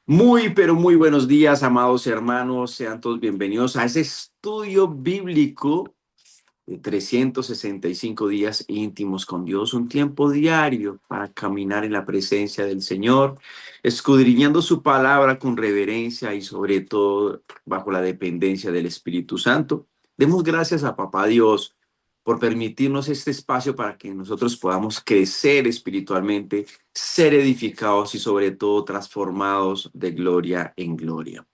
Muy, pero muy buenos días, amados hermanos. Sean todos bienvenidos a ese estudio bíblico de 365 días íntimos con Dios, un tiempo diario para caminar en la presencia del Señor, escudriñando su palabra con reverencia y sobre todo bajo la dependencia del Espíritu Santo. Demos gracias a Papá Dios por permitirnos este espacio para que nosotros podamos crecer espiritualmente, ser edificados y sobre todo transformados de gloria en gloria.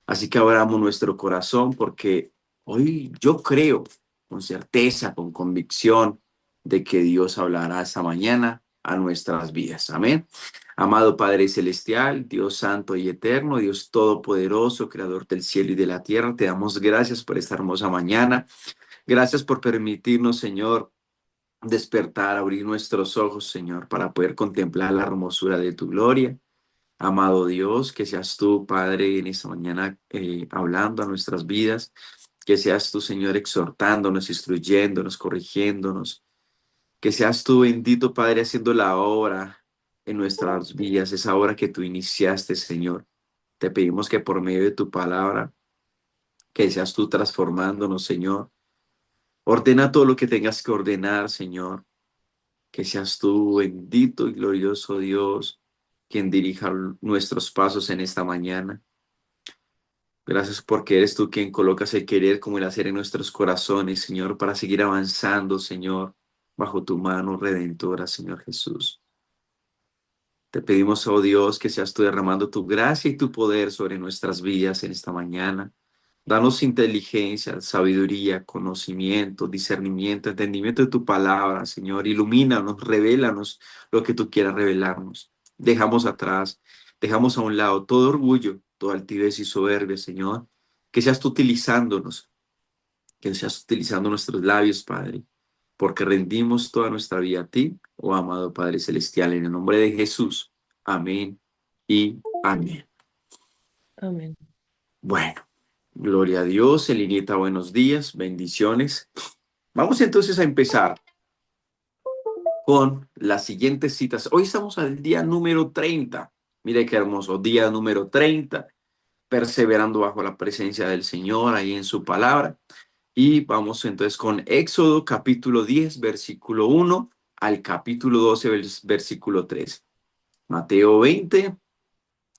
Así que abramos nuestro corazón porque hoy yo creo con certeza, con convicción de que Dios hablará esta mañana a nuestras vidas. Amén. Amado Padre Celestial, Dios Santo y Eterno, Dios Todopoderoso, Creador del cielo y de la tierra, te damos gracias por esta hermosa mañana. Gracias por permitirnos, Señor, despertar, abrir nuestros ojos, Señor, para poder contemplar la hermosura de tu gloria. Amado Dios, que seas tú, Padre, en esta mañana hablando a nuestras vidas, que seas tú, Señor, exhortándonos, instruyéndonos, corrigiéndonos, que seas tú, bendito Padre, haciendo la obra en nuestras vidas, esa obra que tú iniciaste, Señor. Te pedimos que por medio de tu palabra, que seas tú transformándonos, Señor. Ordena todo lo que tengas que ordenar, Señor. Que seas tú, bendito y glorioso Dios, quien dirija nuestros pasos en esta mañana. Gracias porque eres tú quien colocas el querer como el hacer en nuestros corazones, Señor, para seguir avanzando, Señor, bajo tu mano redentora, Señor Jesús. Te pedimos, oh Dios, que seas tú derramando tu gracia y tu poder sobre nuestras vidas en esta mañana. Danos inteligencia, sabiduría, conocimiento, discernimiento, entendimiento de tu palabra, Señor. Ilumínanos, revélanos lo que tú quieras revelarnos. Dejamos atrás, dejamos a un lado todo orgullo, toda altivez y soberbia, Señor. Que seas tú utilizándonos, que seas utilizando nuestros labios, Padre, porque rendimos toda nuestra vida a ti, oh amado Padre Celestial, en el nombre de Jesús. Amén y amén. Amén. Bueno, gloria a Dios, Elinita, buenos días, bendiciones. Vamos entonces a empezar con las siguientes citas. Hoy estamos al día número 30. Mire qué hermoso, día número 30, perseverando bajo la presencia del Señor ahí en su palabra. Y vamos entonces con Éxodo capítulo 10, versículo 1 al capítulo 12, versículo 3. Mateo 20,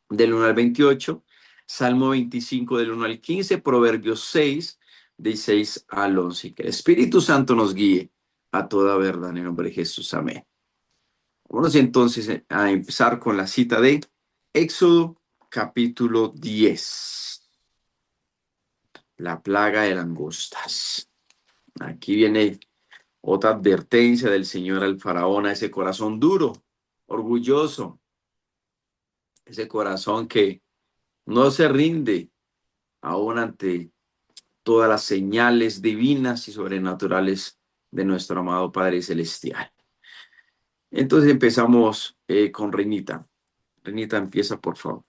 del 1 al 28, Salmo 25 del 1 al 15, Proverbios 6, del 6 al 11. Y que el Espíritu Santo nos guíe a toda verdad en el nombre de Jesús. Amén. Vamos entonces a empezar con la cita de Éxodo capítulo 10. La plaga de langostas. Aquí viene otra advertencia del Señor al faraón, a ese corazón duro, orgulloso, ese corazón que no se rinde aún ante todas las señales divinas y sobrenaturales de nuestro amado Padre Celestial. Entonces empezamos con Reinita. Reinita, empieza, por favor.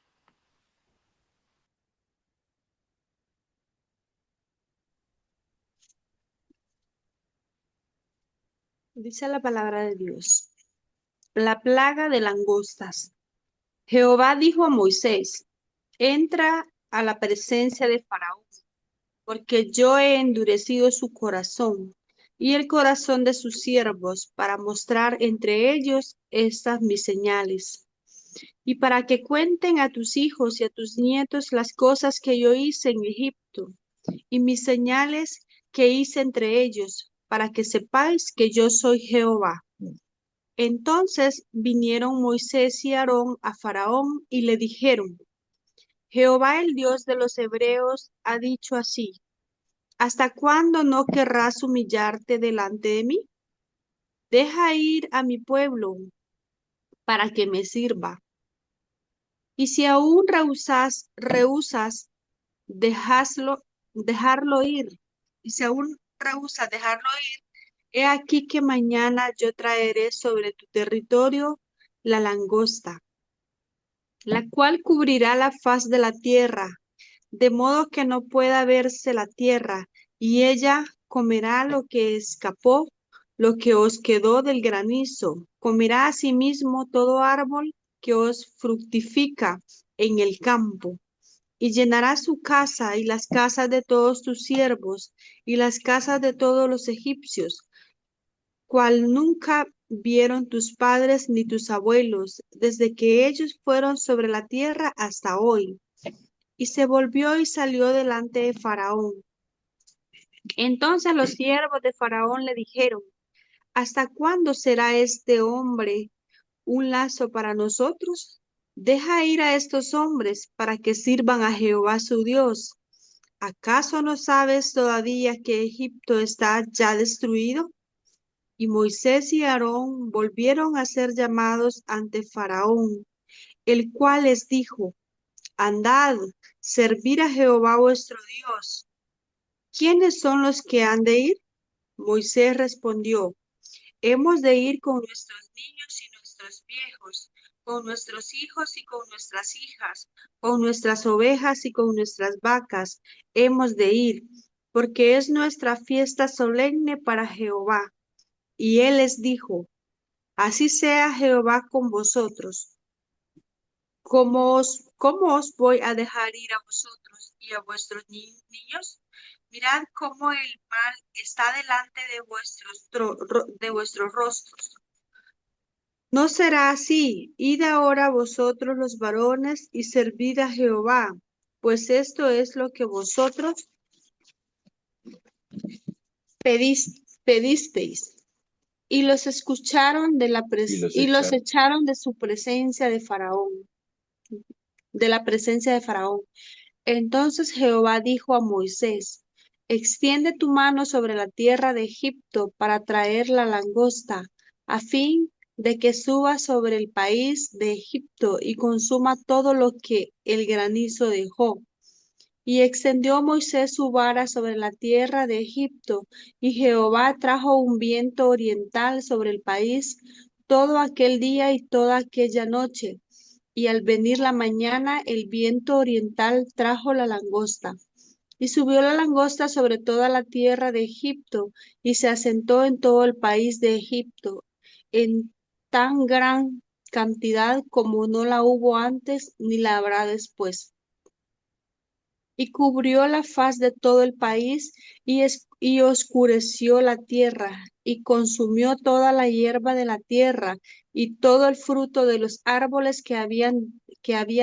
Dice la palabra de Dios. La plaga de langostas. Jehová dijo a Moisés, entra a la presencia de Faraón, porque yo he endurecido su corazón y el corazón de sus siervos para mostrar entre ellos estas mis señales, y para que cuenten a tus hijos y a tus nietos las cosas que yo hice en Egipto y mis señales que hice entre ellos, para que sepáis que yo soy Jehová. Entonces vinieron Moisés y Aarón a Faraón y le dijeron, Jehová el Dios de los hebreos ha dicho así, ¿hasta cuándo no querrás humillarte delante de mí? Deja ir a mi pueblo para que me sirva. Y si aún rehusas dejarlo ir, y si aún rehusas dejarlo ir, he aquí que mañana yo traeré sobre tu territorio la langosta, la cual cubrirá la faz de la tierra, de modo que no pueda verse la tierra, y ella comerá lo que escapó, lo que os quedó del granizo. Comerá asimismo todo árbol que os fructifica en el campo. Y llenará su casa y las casas de todos tus siervos y las casas de todos los egipcios, cual nunca vieron tus padres ni tus abuelos, desde que ellos fueron sobre la tierra hasta hoy. Y se volvió y salió delante de Faraón. Entonces los siervos de Faraón le dijeron: ¿Hasta cuándo será este hombre un lazo para nosotros? Deja ir a estos hombres para que sirvan a Jehová su Dios. ¿Acaso no sabes todavía que Egipto está ya destruido? Y Moisés y Aarón volvieron a ser llamados ante Faraón, el cual les dijo: Andad, servir a Jehová vuestro Dios. ¿Quiénes son los que han de ir? Moisés respondió: Hemos de ir con nuestros niños y nuestros viejos, con nuestros hijos y con nuestras hijas, con nuestras ovejas y con nuestras vacas. Hemos de ir, porque es nuestra fiesta solemne para Jehová. Y él les dijo: Así sea Jehová con vosotros. ¿Cómo os voy a dejar ir a vosotros y a vuestros niños? Mirad cómo el mal está delante de vuestros rostros. No será así. Id ahora vosotros los varones y servid a Jehová, pues esto es lo que vosotros pedisteis. Y los escucharon y los echaron de su presencia de Faraón, de la presencia de Faraón. Entonces Jehová dijo a Moisés: Extiende tu mano sobre la tierra de Egipto para traer la langosta, a fin de que suba sobre el país de Egipto y consuma todo lo que el granizo dejó. Y extendió Moisés su vara sobre la tierra de Egipto, y Jehová trajo un viento oriental sobre el país todo aquel día y toda aquella noche. Y al venir la mañana, el viento oriental trajo la langosta. Y subió la langosta sobre toda la tierra de Egipto, y se asentó en todo el país de Egipto, en tan gran cantidad como no la hubo antes ni la habrá después. Y cubrió la faz de todo el país, y oscureció la tierra, y consumió toda la hierba de la tierra, y todo el fruto de los árboles que había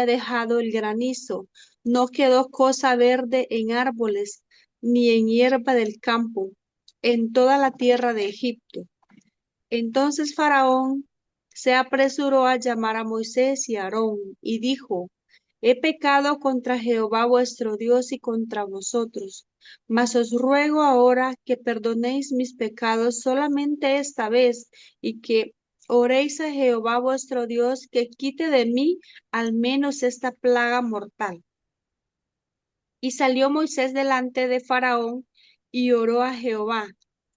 dejado el granizo. No quedó cosa verde en árboles, ni en hierba del campo, en toda la tierra de Egipto. Entonces Faraón se apresuró a llamar a Moisés y a Aarón, y dijo: He pecado contra Jehová vuestro Dios y contra vosotros, mas os ruego ahora que perdonéis mis pecados solamente esta vez, y que oréis a Jehová vuestro Dios que quite de mí al menos esta plaga mortal. Y salió Moisés delante de Faraón y oró a Jehová.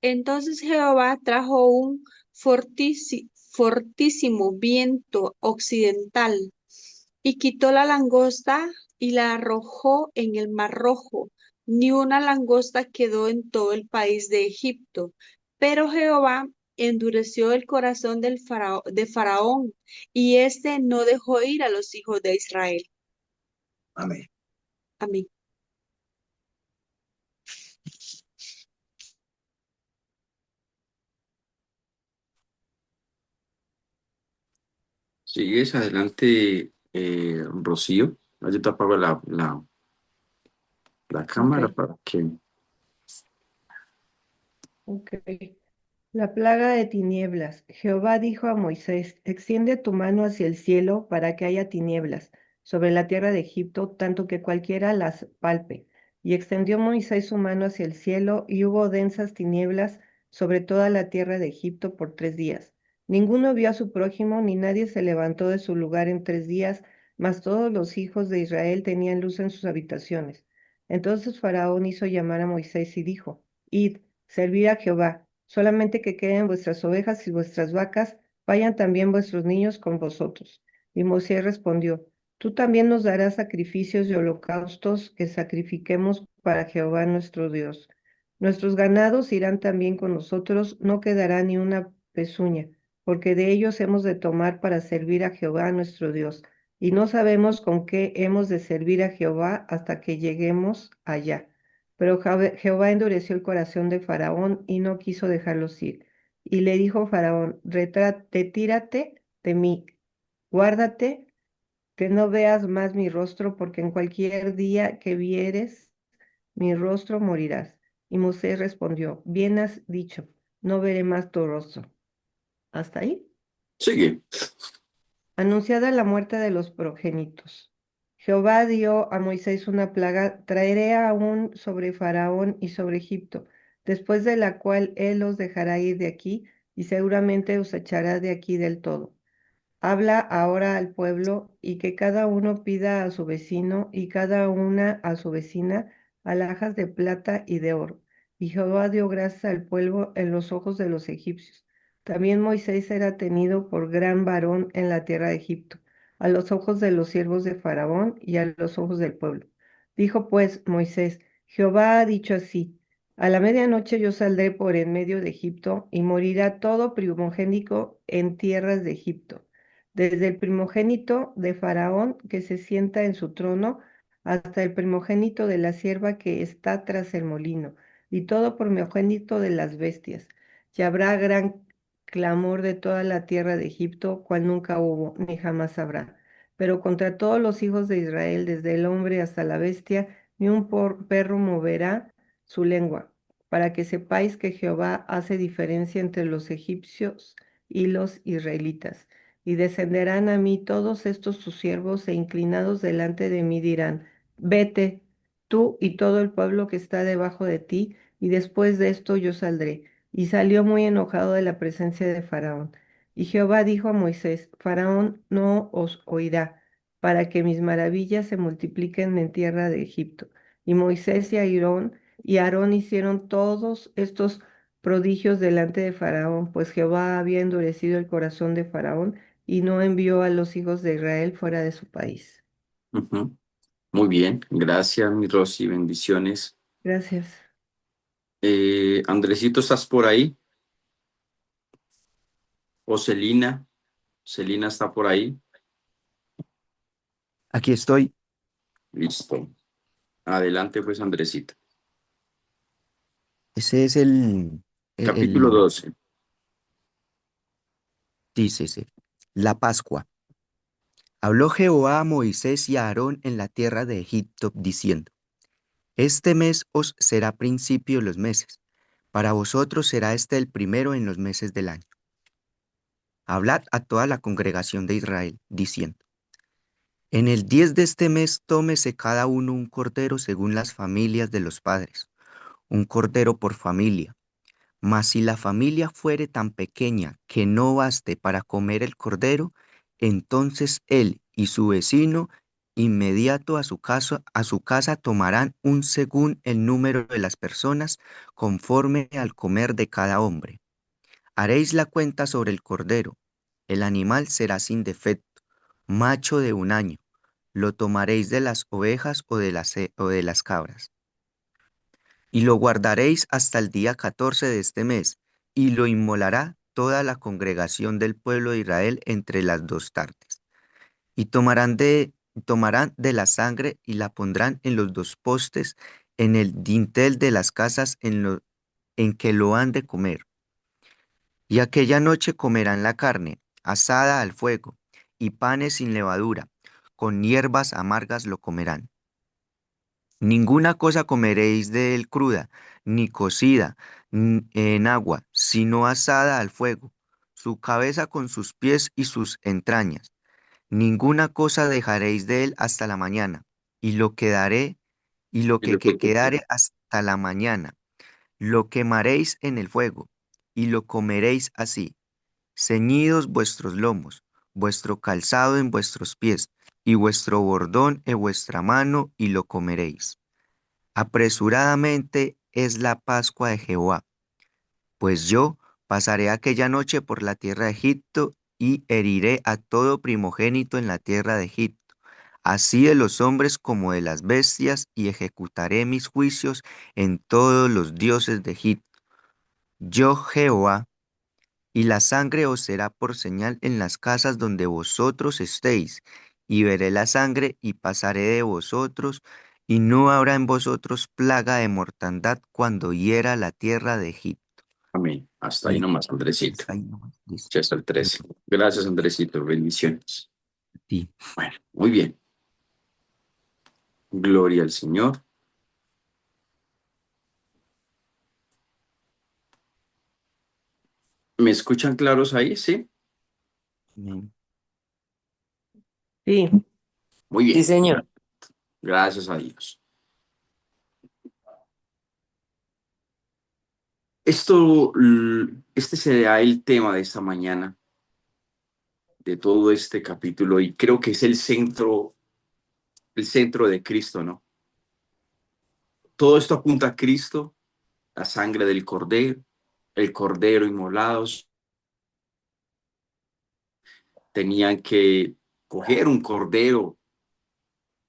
Entonces Jehová trajo un fortísimo viento occidental y quitó la langosta y la arrojó en el mar Rojo. Ni una langosta quedó en todo el país de Egipto. Pero Jehová endureció el corazón de Faraón, y éste no dejó ir a los hijos de Israel. Amén. Amén. Sigues adelante, Rocío. Yo te apago la cámara Ok, para que... ok. La plaga de tinieblas. Jehová dijo a Moisés: Extiende tu mano hacia el cielo para que haya tinieblas sobre la tierra de Egipto, tanto que cualquiera las palpe. Y extendió Moisés su mano hacia el cielo, y hubo densas tinieblas sobre toda la tierra de Egipto por 3 días. Ninguno vio a su prójimo, ni nadie se levantó de su lugar en 3 días, mas todos los hijos de Israel tenían luz en sus habitaciones. Entonces Faraón hizo llamar a Moisés y dijo: Id, servid a Jehová. Solamente que queden vuestras ovejas y vuestras vacas, vayan también vuestros niños con vosotros. Y Moisés respondió: Tú también nos darás sacrificios y holocaustos que sacrifiquemos para Jehová nuestro Dios. Nuestros ganados irán también con nosotros, no quedará ni una pezuña, porque de ellos hemos de tomar para servir a Jehová nuestro Dios. Y no sabemos con qué hemos de servir a Jehová hasta que lleguemos allá. Pero Jehová endureció el corazón de Faraón y no quiso dejarlos ir. Y le dijo Faraón, retírate de mí, guárdate que no veas más mi rostro, porque en cualquier día que vieres mi rostro morirás. Y Moisés respondió, bien has dicho, no veré más tu rostro. ¿Hasta ahí? Sigue. Anunciada la muerte de los progénitos. Jehová dio a Moisés una plaga, traeré aún sobre Faraón y sobre Egipto, después de la cual él los dejará ir de aquí y seguramente os echará de aquí del todo. Habla ahora al pueblo y que cada uno pida a su vecino y cada una a su vecina alhajas de plata y de oro. Y Jehová dio gracia al pueblo en los ojos de los egipcios. También Moisés era tenido por gran varón en la tierra de Egipto, a los ojos de los siervos de Faraón y a los ojos del pueblo. Dijo pues Moisés, Jehová ha dicho así. A la medianoche yo saldré por en medio de Egipto y morirá todo primogénito en tierras de Egipto desde el primogénito de Faraón que se sienta en su trono hasta el primogénito de la sierva que está tras el molino, y todo primogénito de las bestias. Y habrá gran clamor de toda la tierra de Egipto, cual nunca hubo, ni jamás habrá. Pero contra todos los hijos de Israel, desde el hombre hasta la bestia, ni un perro moverá su lengua, para que sepáis que Jehová hace diferencia entre los egipcios y los israelitas y descenderán a mí todos estos tus siervos e inclinados delante de mí dirán, vete, tú y todo el pueblo que está debajo de ti, y después de esto yo saldré. Y salió muy enojado de la presencia de Faraón. Y Jehová dijo a Moisés, Faraón no os oirá, para que mis maravillas se multipliquen en tierra de Egipto. Y Moisés y Aarón hicieron todos estos prodigios delante de Faraón, pues Jehová había endurecido el corazón de Faraón y no envió a los hijos de Israel fuera de su país. Ujú. Muy bien. Gracias, mi Rosy. Bendiciones. Gracias. Andresito, ¿estás por ahí? ¿O Celina? ¿Celina está por ahí? Aquí estoy. Listo. Adelante, pues, Andresito. Ese es el, Capítulo el- 12. dice, ese, la Pascua. Habló Jehová a Moisés y a Aarón en la tierra de Egipto, diciendo, este mes os será principio de los meses. Para vosotros será este el primero en los meses del año. Hablad a toda la congregación de Israel, diciendo, en el 10 de este mes tómese cada uno un cordero según las familias de los padres, un cordero por familia. Mas si la familia fuere tan pequeña que no baste para comer el cordero, entonces él y su vecino inmediato a su casa tomarán un según el número de las personas, conforme al comer de cada hombre. Haréis la cuenta sobre el cordero. El animal será sin defecto, macho de un año. Lo tomaréis de las ovejas o de las cabras. Y lo guardaréis hasta el día 14 de este mes, y lo inmolará toda la congregación del pueblo de Israel entre las dos tardes. Y tomarán de la sangre y la pondrán en los dos postes, en el dintel de las casas en que lo han de comer. Y aquella noche comerán la carne, asada al fuego, y panes sin levadura, con hierbas amargas lo comerán. Ninguna cosa comeréis de él cruda, ni cocida en agua, sino asada al fuego, su cabeza con sus pies y sus entrañas. Ninguna cosa dejaréis de él hasta la mañana, y lo y lo Y lo que que- quedare hasta la mañana, lo quemaréis en el fuego, y lo comeréis así. Ceñidos vuestros lomos, vuestro calzado en vuestros pies, y vuestro bordón en vuestra mano, y lo comeréis. Apresuradamente es la Pascua de Jehová, pues yo pasaré aquella noche por la tierra de Egipto y heriré a todo primogénito en la tierra de Egipto, así de los hombres como de las bestias, y ejecutaré mis juicios en todos los dioses de Egipto. Yo Jehová, y la sangre os será por señal en las casas donde vosotros estéis, y veré la sangre y pasaré de vosotros, y no habrá en vosotros plaga de mortandad cuando hiera la tierra de Egipto. Amén. Hasta ahí Y nomás, Andresito. hasta ahí nomás, listo. Ya está el 13. Gracias, Andresito. Bendiciones. Sí. Bueno, muy bien. Gloria al Señor. ¿Me escuchan claros ahí? Sí. Amén. Sí, Muy Sí, bien. señor. Gracias a Dios. Este será el tema de esta mañana, de todo este capítulo, y creo que es el centro de Cristo, ¿no? Todo esto apunta a Cristo, la sangre del Cordero, el Cordero inmolado. Tenían que coger un Cordero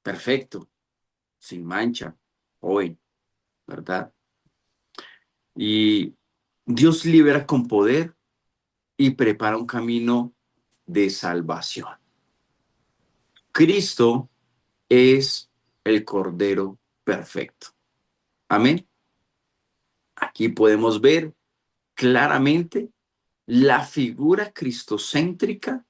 perfecto, sin mancha, joven, ¿verdad? Y Dios libera con poder y prepara un camino de salvación. Cristo es el Cordero perfecto. Amén. Aquí podemos ver claramente la figura cristocéntrica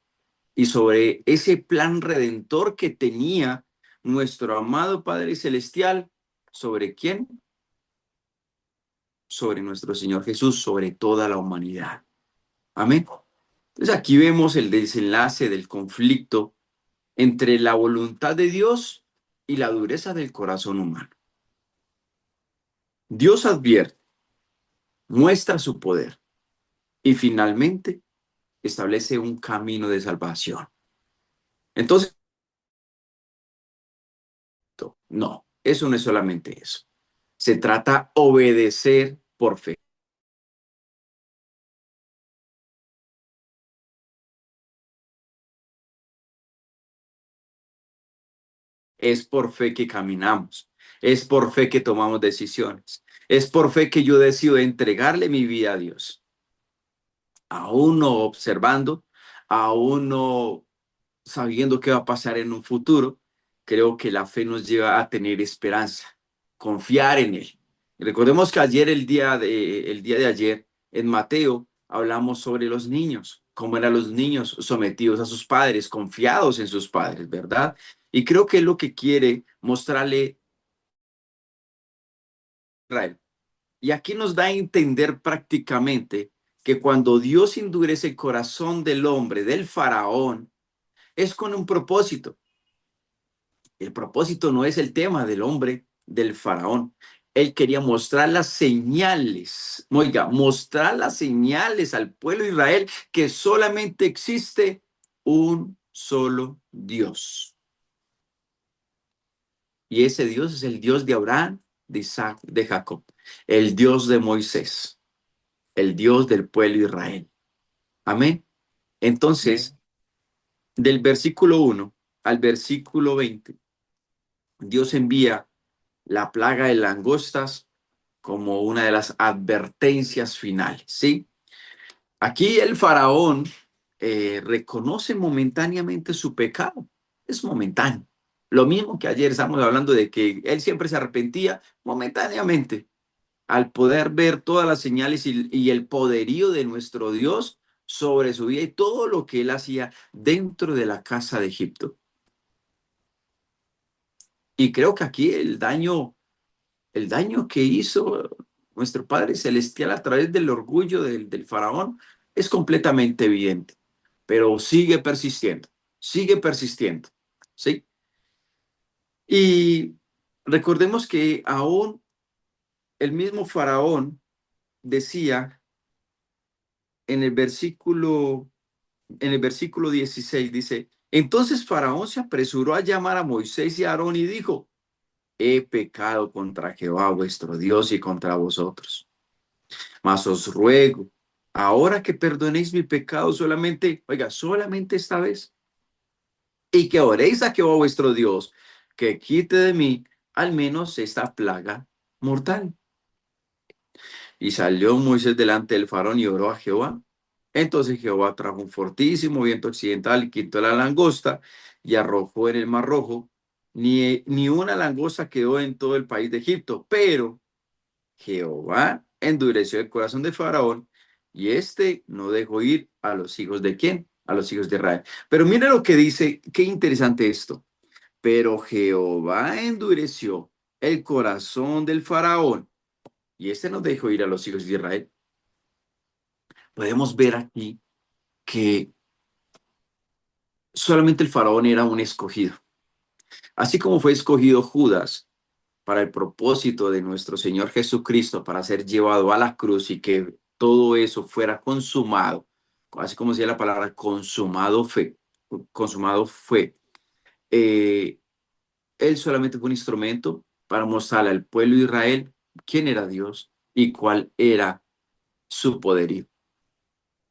y sobre ese plan redentor que tenía nuestro amado Padre Celestial. ¿Sobre quién? Sobre nuestro Señor Jesús, sobre toda la humanidad. Amén. Entonces aquí vemos el desenlace del conflicto entre la voluntad de Dios y la dureza del corazón humano. Dios advierte, muestra su poder y finalmente establece un camino de salvación. Entonces, no, eso no es solamente eso. Se trata de obedecer por fe. Es por fe que caminamos. Es por fe que tomamos decisiones. Es por fe que yo decido entregarle mi vida a Dios. Aún no observando, aún no sabiendo qué va a pasar en un futuro, creo que la fe nos lleva a tener esperanza, confiar en Él. Recordemos que el día de ayer, en Mateo, hablamos sobre los niños, cómo eran los niños sometidos a sus padres, confiados en sus padres, ¿verdad? Y creo que es lo que quiere mostrarle Israel. Y aquí nos da a entender prácticamente que cuando Dios endurece el corazón del hombre, del faraón, es con un propósito. El propósito no es el tema del hombre, del faraón. Él quería mostrar las señales, oiga, mostrar las señales al pueblo de Israel que solamente existe un solo Dios. Y ese Dios es el Dios de Abraham, de Isaac, de Jacob, el Dios de Moisés, el Dios del pueblo de Israel. Amén. Entonces, del versículo 1 al versículo 20, Dios envía la plaga de langostas como una de las advertencias finales, ¿sí? Aquí el faraón reconoce momentáneamente su pecado, es momentáneo. Lo mismo que ayer estamos hablando de que él siempre se arrepentía momentáneamente al poder ver todas las señales y el poderío de nuestro Dios sobre su vida y todo lo que él hacía dentro de la casa de Egipto. Y creo que aquí el daño que hizo nuestro Padre Celestial a través del orgullo del faraón es completamente evidente, pero sigue persistiendo, ¿sí? Y recordemos que aún el mismo faraón decía en el versículo 16, dice, entonces faraón se apresuró a llamar a Moisés y a Aarón y dijo, he pecado contra Jehová vuestro Dios y contra vosotros. Mas os ruego, ahora que perdonéis mi pecado solamente, oiga, solamente esta vez, y que oréis a Jehová vuestro Dios, que quite de mí al menos esta plaga mortal. Y salió Moisés delante del faraón y oró a Jehová. Entonces Jehová trajo un fortísimo viento occidental y quitó la langosta y arrojó en el mar Rojo. Ni una langosta quedó en todo el país de Egipto, pero Jehová endureció el corazón de Faraón y éste no dejó ir a los hijos de ¿quién? A los hijos de Israel. Pero mire lo que dice, qué interesante esto. Pero Jehová endureció el corazón del Faraón y éste no dejó ir a los hijos de Israel. Podemos ver aquí que solamente el Faraón era un escogido. Así como fue escogido Judas para el propósito de nuestro Señor Jesucristo, para ser llevado a la cruz y que todo eso fuera consumado, así como decía la palabra consumado fue. Él solamente fue un instrumento para mostrarle al pueblo de Israel quién era Dios y cuál era su poderío.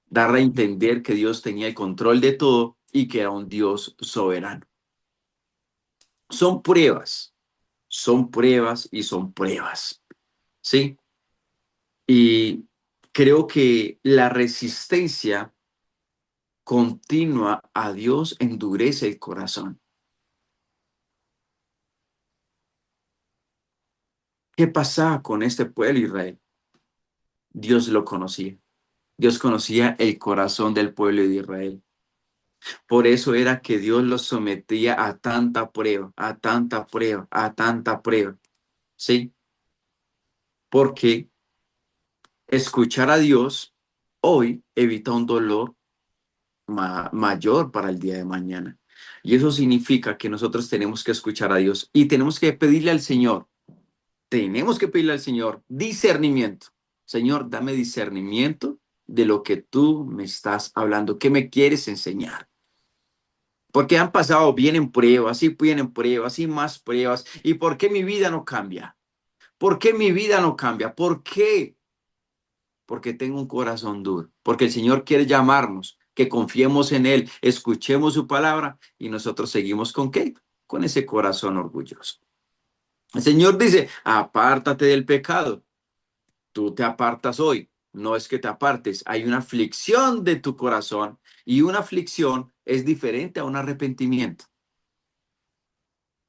Darle a entender que Dios tenía el control de todo y que era un Dios soberano. Son pruebas y son pruebas, ¿sí? Y creo que la resistencia continua a Dios endurece el corazón. ¿Qué pasaba con este pueblo de Israel? Dios lo conocía. Dios conocía el corazón del pueblo de Israel. Por eso era que Dios los sometía a tanta prueba, a tanta prueba, a tanta prueba. ¿Sí? Porque escuchar a Dios hoy evita un dolor mayor para el día de mañana. Y eso significa que nosotros tenemos que escuchar a Dios y tenemos que pedirle al Señor, discernimiento. Señor, dame discernimiento de lo que tú me estás hablando, ¿qué me quieres enseñar? Porque han pasado, vienen pruebas y más pruebas. ¿Y por qué mi vida no cambia? ¿Por qué mi vida no cambia? ¿Por qué? Porque tengo un corazón duro. Porque el Señor quiere llamarnos, que confiemos en Él, escuchemos su palabra y nosotros seguimos ¿con qué? Con ese corazón orgulloso. El Señor dice, apártate del pecado. Tú te apartas hoy. No es que te apartes, hay una aflicción de tu corazón y una aflicción es diferente a un arrepentimiento.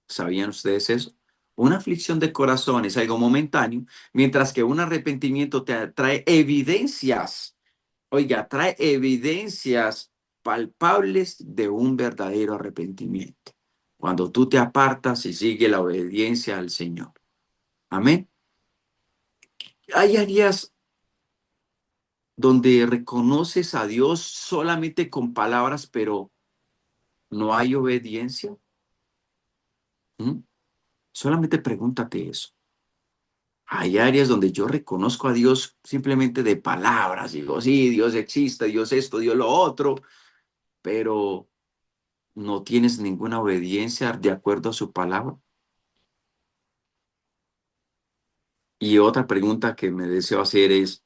¿Sabían ustedes eso? Una aflicción de corazón es algo momentáneo, mientras que un arrepentimiento te trae evidencias. Oiga, trae evidencias palpables de un verdadero arrepentimiento. Cuando tú te apartas y sigues la obediencia al Señor. Amén. Hay áreas donde reconoces a Dios solamente con palabras, pero no hay obediencia. ¿Mm? Solamente pregúntate eso. Hay áreas donde yo reconozco a Dios simplemente de palabras. Digo, sí, Dios existe, Dios esto, Dios lo otro, pero no tienes ninguna obediencia de acuerdo a su palabra. Y otra pregunta que me deseo hacer es,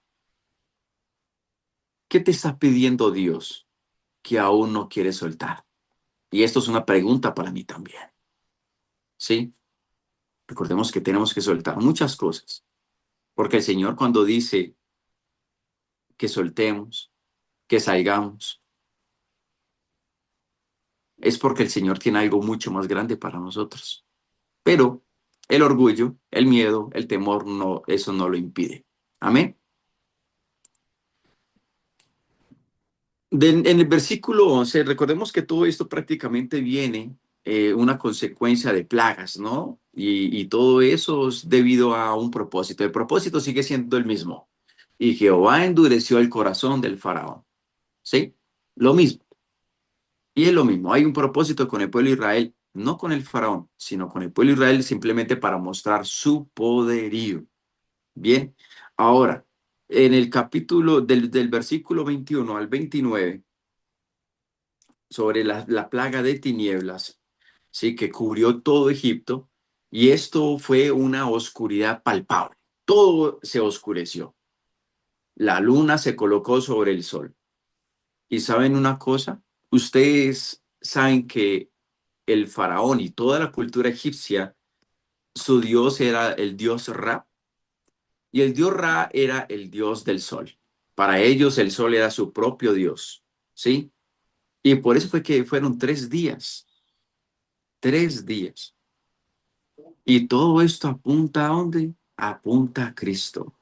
¿qué te está pidiendo Dios que aún no quieres soltar? Y esto es una pregunta para mí también. ¿Sí? Recordemos que tenemos que soltar muchas cosas, porque el Señor cuando dice que soltemos, que salgamos, es porque el Señor tiene algo mucho más grande para nosotros. Pero el orgullo, el miedo, el temor, no, eso no lo impide. Amén. En el versículo 11, recordemos que todo esto prácticamente viene una consecuencia de plagas, ¿no? Y todo eso es debido a un propósito. El propósito sigue siendo el mismo. Y Jehová endureció el corazón del faraón. ¿Sí? Lo mismo. Y es lo mismo. Hay un propósito con el pueblo de Israel, no con el faraón, sino con el pueblo de Israel simplemente para mostrar su poderío. Bien. Ahora, en el capítulo del versículo 21 al 29, sobre la plaga de tinieblas, ¿sí? Que cubrió todo Egipto, y esto fue una oscuridad palpable. Todo se oscureció. La luna se colocó sobre el sol. ¿Y saben una cosa? Ustedes saben que el faraón y toda la cultura egipcia, su dios era el dios Ra, y el dios Ra era el dios del sol. Para ellos el sol era su propio dios, ¿sí? Y por eso fue que fueron 3 días, 3 días. Y todo esto apunta ¿a dónde? Apunta a Cristo.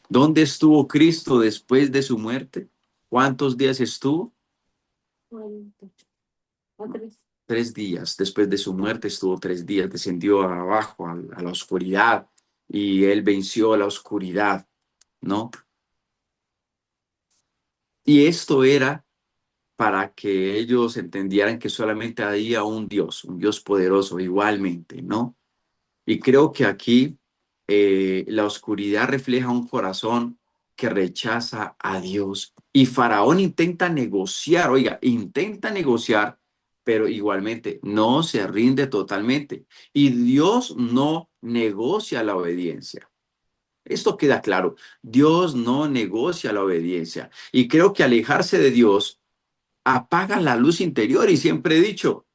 ¿Dónde estuvo Cristo después de su muerte? ¿Cuántos días estuvo? 3 días. Después de su muerte estuvo 3 días. Descendió abajo a la oscuridad y él venció la oscuridad, ¿no? Y esto era para que ellos entendieran que solamente había un Dios poderoso igualmente, ¿no? Y creo que aquí la oscuridad refleja un corazón que rechaza a Dios. Y Faraón intenta negociar, oiga, intenta negociar, pero igualmente no se rinde totalmente. Y Dios no negocia la obediencia. Esto queda claro. Dios no negocia la obediencia. Y creo que alejarse de Dios apaga la luz interior. Y siempre he dicho,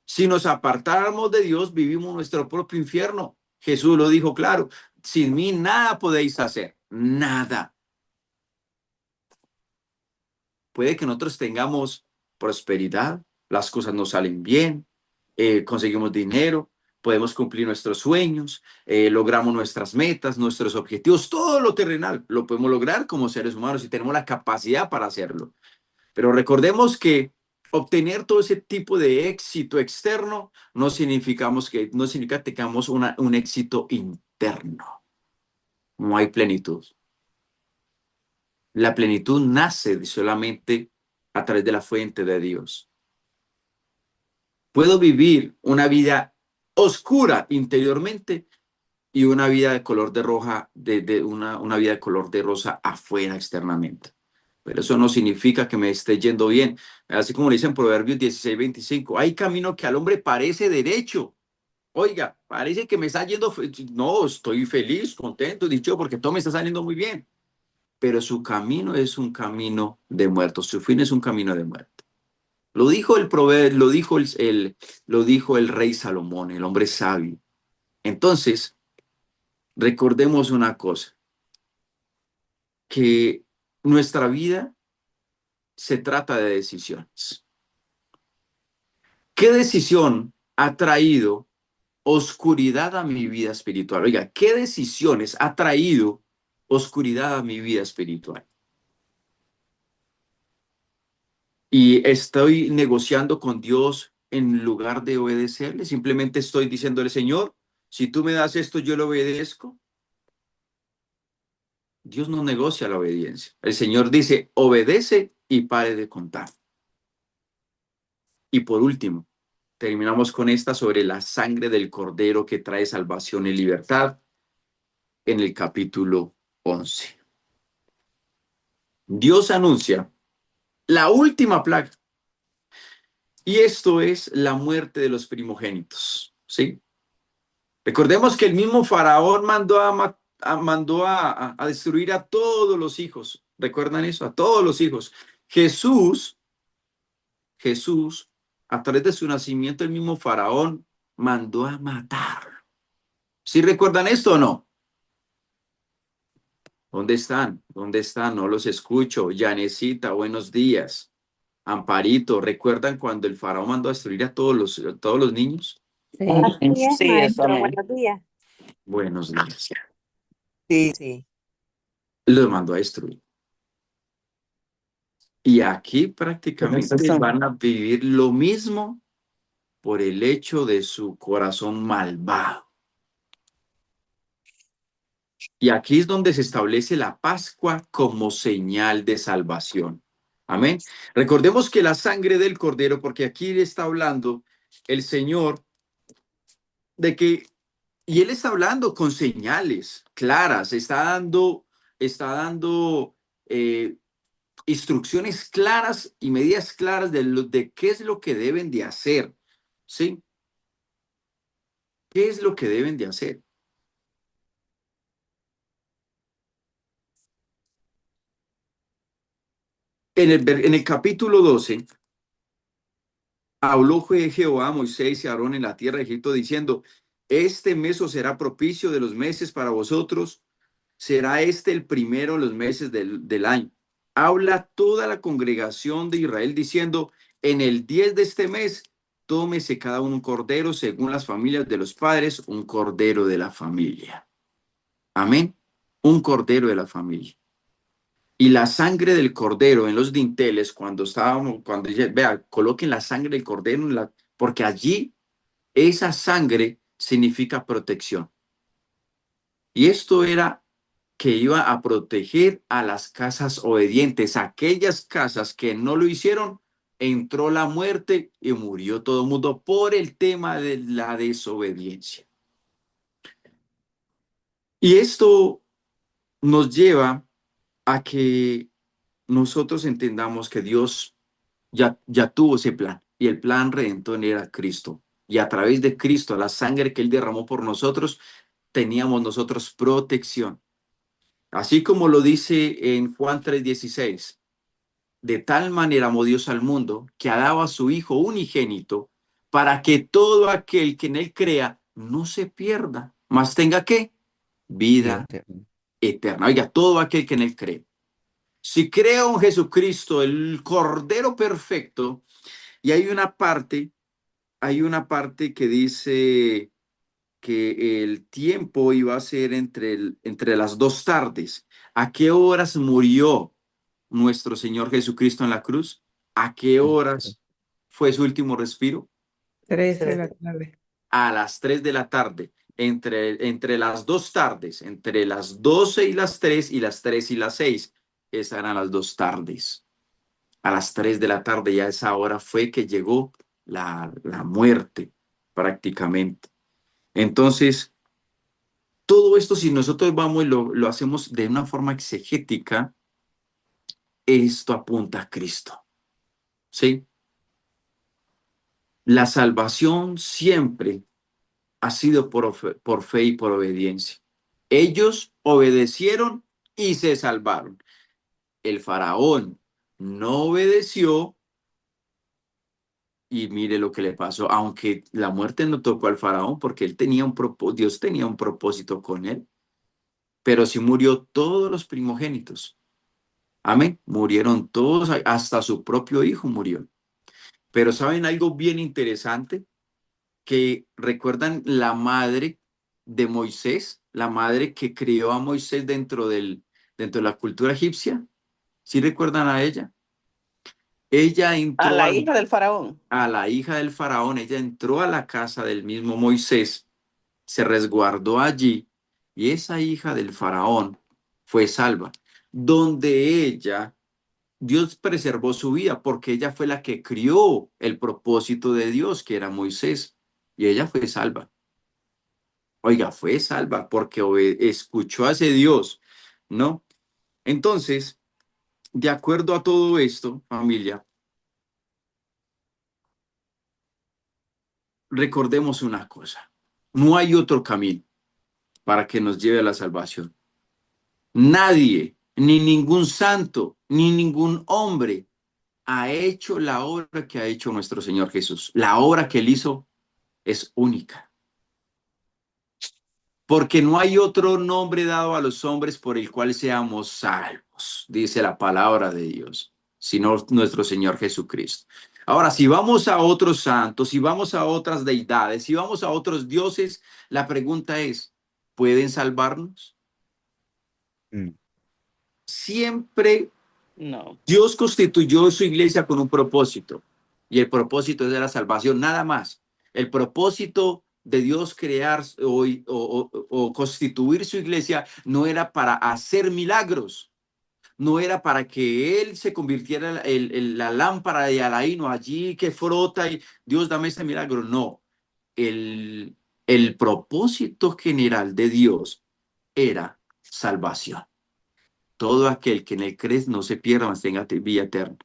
si nos apartáramos de Dios, vivimos nuestro propio infierno. Jesús lo dijo claro, sin mí nada podéis hacer, nada. Puede que nosotros tengamos prosperidad, las cosas nos salen bien, conseguimos dinero, podemos cumplir nuestros sueños, logramos nuestras metas, nuestros objetivos, todo lo terrenal lo podemos lograr como seres humanos y tenemos la capacidad para hacerlo. Pero recordemos que obtener todo ese tipo de éxito externo no significa que tengamos un éxito interno. No hay plenitud. La plenitud nace solamente a través de la fuente de Dios. Puedo vivir una vida oscura interiormente y una vida de color de roja, una vida de color de rosa afuera externamente. Pero eso no significa que me esté yendo bien. Así como dice en Proverbios 16:25, hay camino que al hombre parece derecho. Oiga, parece que me está yendo, no, estoy feliz, contento, dicho, porque todo me está saliendo muy bien. Pero su camino es un camino de muertos, su fin es un camino de muerte. Lo dijo el proverbio, lo dijo el rey Salomón, el hombre sabio. Entonces, recordemos una cosa, que nuestra vida se trata de decisiones. ¿Qué decisión ha traído oscuridad a mi vida espiritual? Oiga, ¿qué decisiones ha traído oscuridad a mi vida espiritual? Y estoy negociando con Dios en lugar de obedecerle. Simplemente estoy diciéndole, Señor, si tú me das esto, yo lo obedezco. Dios no negocia la obediencia. El Señor dice, obedece y pare de contar. Y por último, terminamos con esta sobre la sangre del Cordero que trae salvación y libertad en el capítulo 11. Dios anuncia la última plaga y esto es la muerte de los primogénitos, ¿sí? Recordemos que el mismo faraón mandó a destruir a todos los hijos. ¿Recuerdan eso? A todos los hijos. Jesús, a través de su nacimiento, el mismo faraón mandó a matar. ¿Sí recuerdan esto o no? ¿Dónde están? ¿Dónde están? No los escucho. Yanecita, buenos días. Amparito, ¿recuerdan cuando el faraón mandó a destruir a todos los niños? Sí. Así es, Sí, eso maestro. amén. Buenos días. Buenos días. Sí, sí. Los mandó a destruir. Y aquí Pero prácticamente esos son- van a vivir lo mismo por el hecho de su corazón malvado. Y aquí es donde se establece la Pascua como señal de salvación. Amén. Recordemos que la sangre del Cordero, porque aquí está hablando el Señor de que, y Él está hablando con señales claras, está dando instrucciones claras y medidas claras de qué es lo que deben de hacer. ¿Sí? ¿Qué es lo que deben de hacer? En el capítulo 12, habló Jehová a Moisés y a Aarón en la tierra de Egipto diciendo, este mes os será propicio de los meses para vosotros, será este el primero de los meses del año. Habla toda la congregación de Israel diciendo, en el 10 de este mes, tómese cada uno un cordero según las familias de los padres, un cordero de la familia. Amén. Un cordero de la familia. Y la sangre del cordero en los dinteles, cuando dice, vea, coloquen la sangre del cordero, porque allí esa sangre significa protección. Y esto era que iba a proteger a las casas obedientes, aquellas casas que no lo hicieron, entró la muerte y murió todo el mundo por el tema de la desobediencia. Y esto nos lleva a que nosotros entendamos que Dios ya tuvo ese plan y el plan redentor era Cristo. Y a través de Cristo, la sangre que Él derramó por nosotros, teníamos nosotros protección. Así como lo dice en Juan 3:16, de tal manera amó Dios al mundo que ha dado a su Hijo unigénito para que todo aquel que en Él crea no se pierda, mas tenga ¿qué? Vida Vida eterna. eterna. Oiga, todo aquel que en Él cree. Si creo en Jesucristo, el Cordero perfecto, y hay una parte que dice que el tiempo iba a ser entre las 2 tardes. ¿A qué horas murió nuestro Señor Jesucristo en la cruz? ¿A qué horas fue su último respiro? 3 de la tarde. A las 3 de la tarde. Entre las 2 tardes, entre las 12 y las 3 y las 3 y las 6. Esas eran las 2 tardes. A las 3 de la tarde, ya esa hora fue que llegó la muerte prácticamente. Entonces, todo esto, si nosotros vamos y lo hacemos de una forma exegética, esto apunta a Cristo, ¿sí? La salvación siempre ha sido por fe y por obediencia. Ellos obedecieron y se salvaron. El faraón no obedeció y mire lo que le pasó, aunque la muerte no tocó al faraón porque él tenía Dios tenía un propósito con él, pero sí murió todos los primogénitos. Amén. Murieron todos, hasta su propio hijo murió. Pero ¿saben algo bien interesante? Que recuerdan la madre de Moisés, la madre que crió a Moisés dentro de la cultura egipcia. ¿Sí recuerdan a ella? Ella A entró la hija del faraón. a la hija del faraón, ella entró a la casa del mismo Moisés, se resguardó allí y esa hija del faraón fue salva, donde ella Dios preservó su vida porque ella fue la que crió el propósito de Dios, que era Moisés, y ella fue salva. Oiga, fue salva porque escuchó a ese Dios, ¿no? Entonces, de acuerdo a todo esto, familia, recordemos una cosa. No hay otro camino para que nos lleve a la salvación. Nadie, ni ningún santo, ni ningún hombre ha hecho la obra que ha hecho nuestro Señor Jesús. La obra que Él hizo es única. Porque no hay otro nombre dado a los hombres por el cual seamos salvos, dice la palabra de Dios, sino nuestro Señor Jesucristo. Ahora, si vamos a otros santos, si vamos a otras deidades, si vamos a otros dioses, la pregunta es, ¿pueden salvarnos? Mm. Siempre No. Dios constituyó su iglesia con un propósito, y el propósito es de la salvación, nada más. El propósito de Dios crear o constituir su iglesia no era para hacer milagros, no era para que Él se convirtiera en la lámpara de Alaíno allí que frota y Dios dame este milagro. No, el, el propósito general de Dios era salvación. Todo aquel que en él cree no se pierda, mas tenga vida eterna.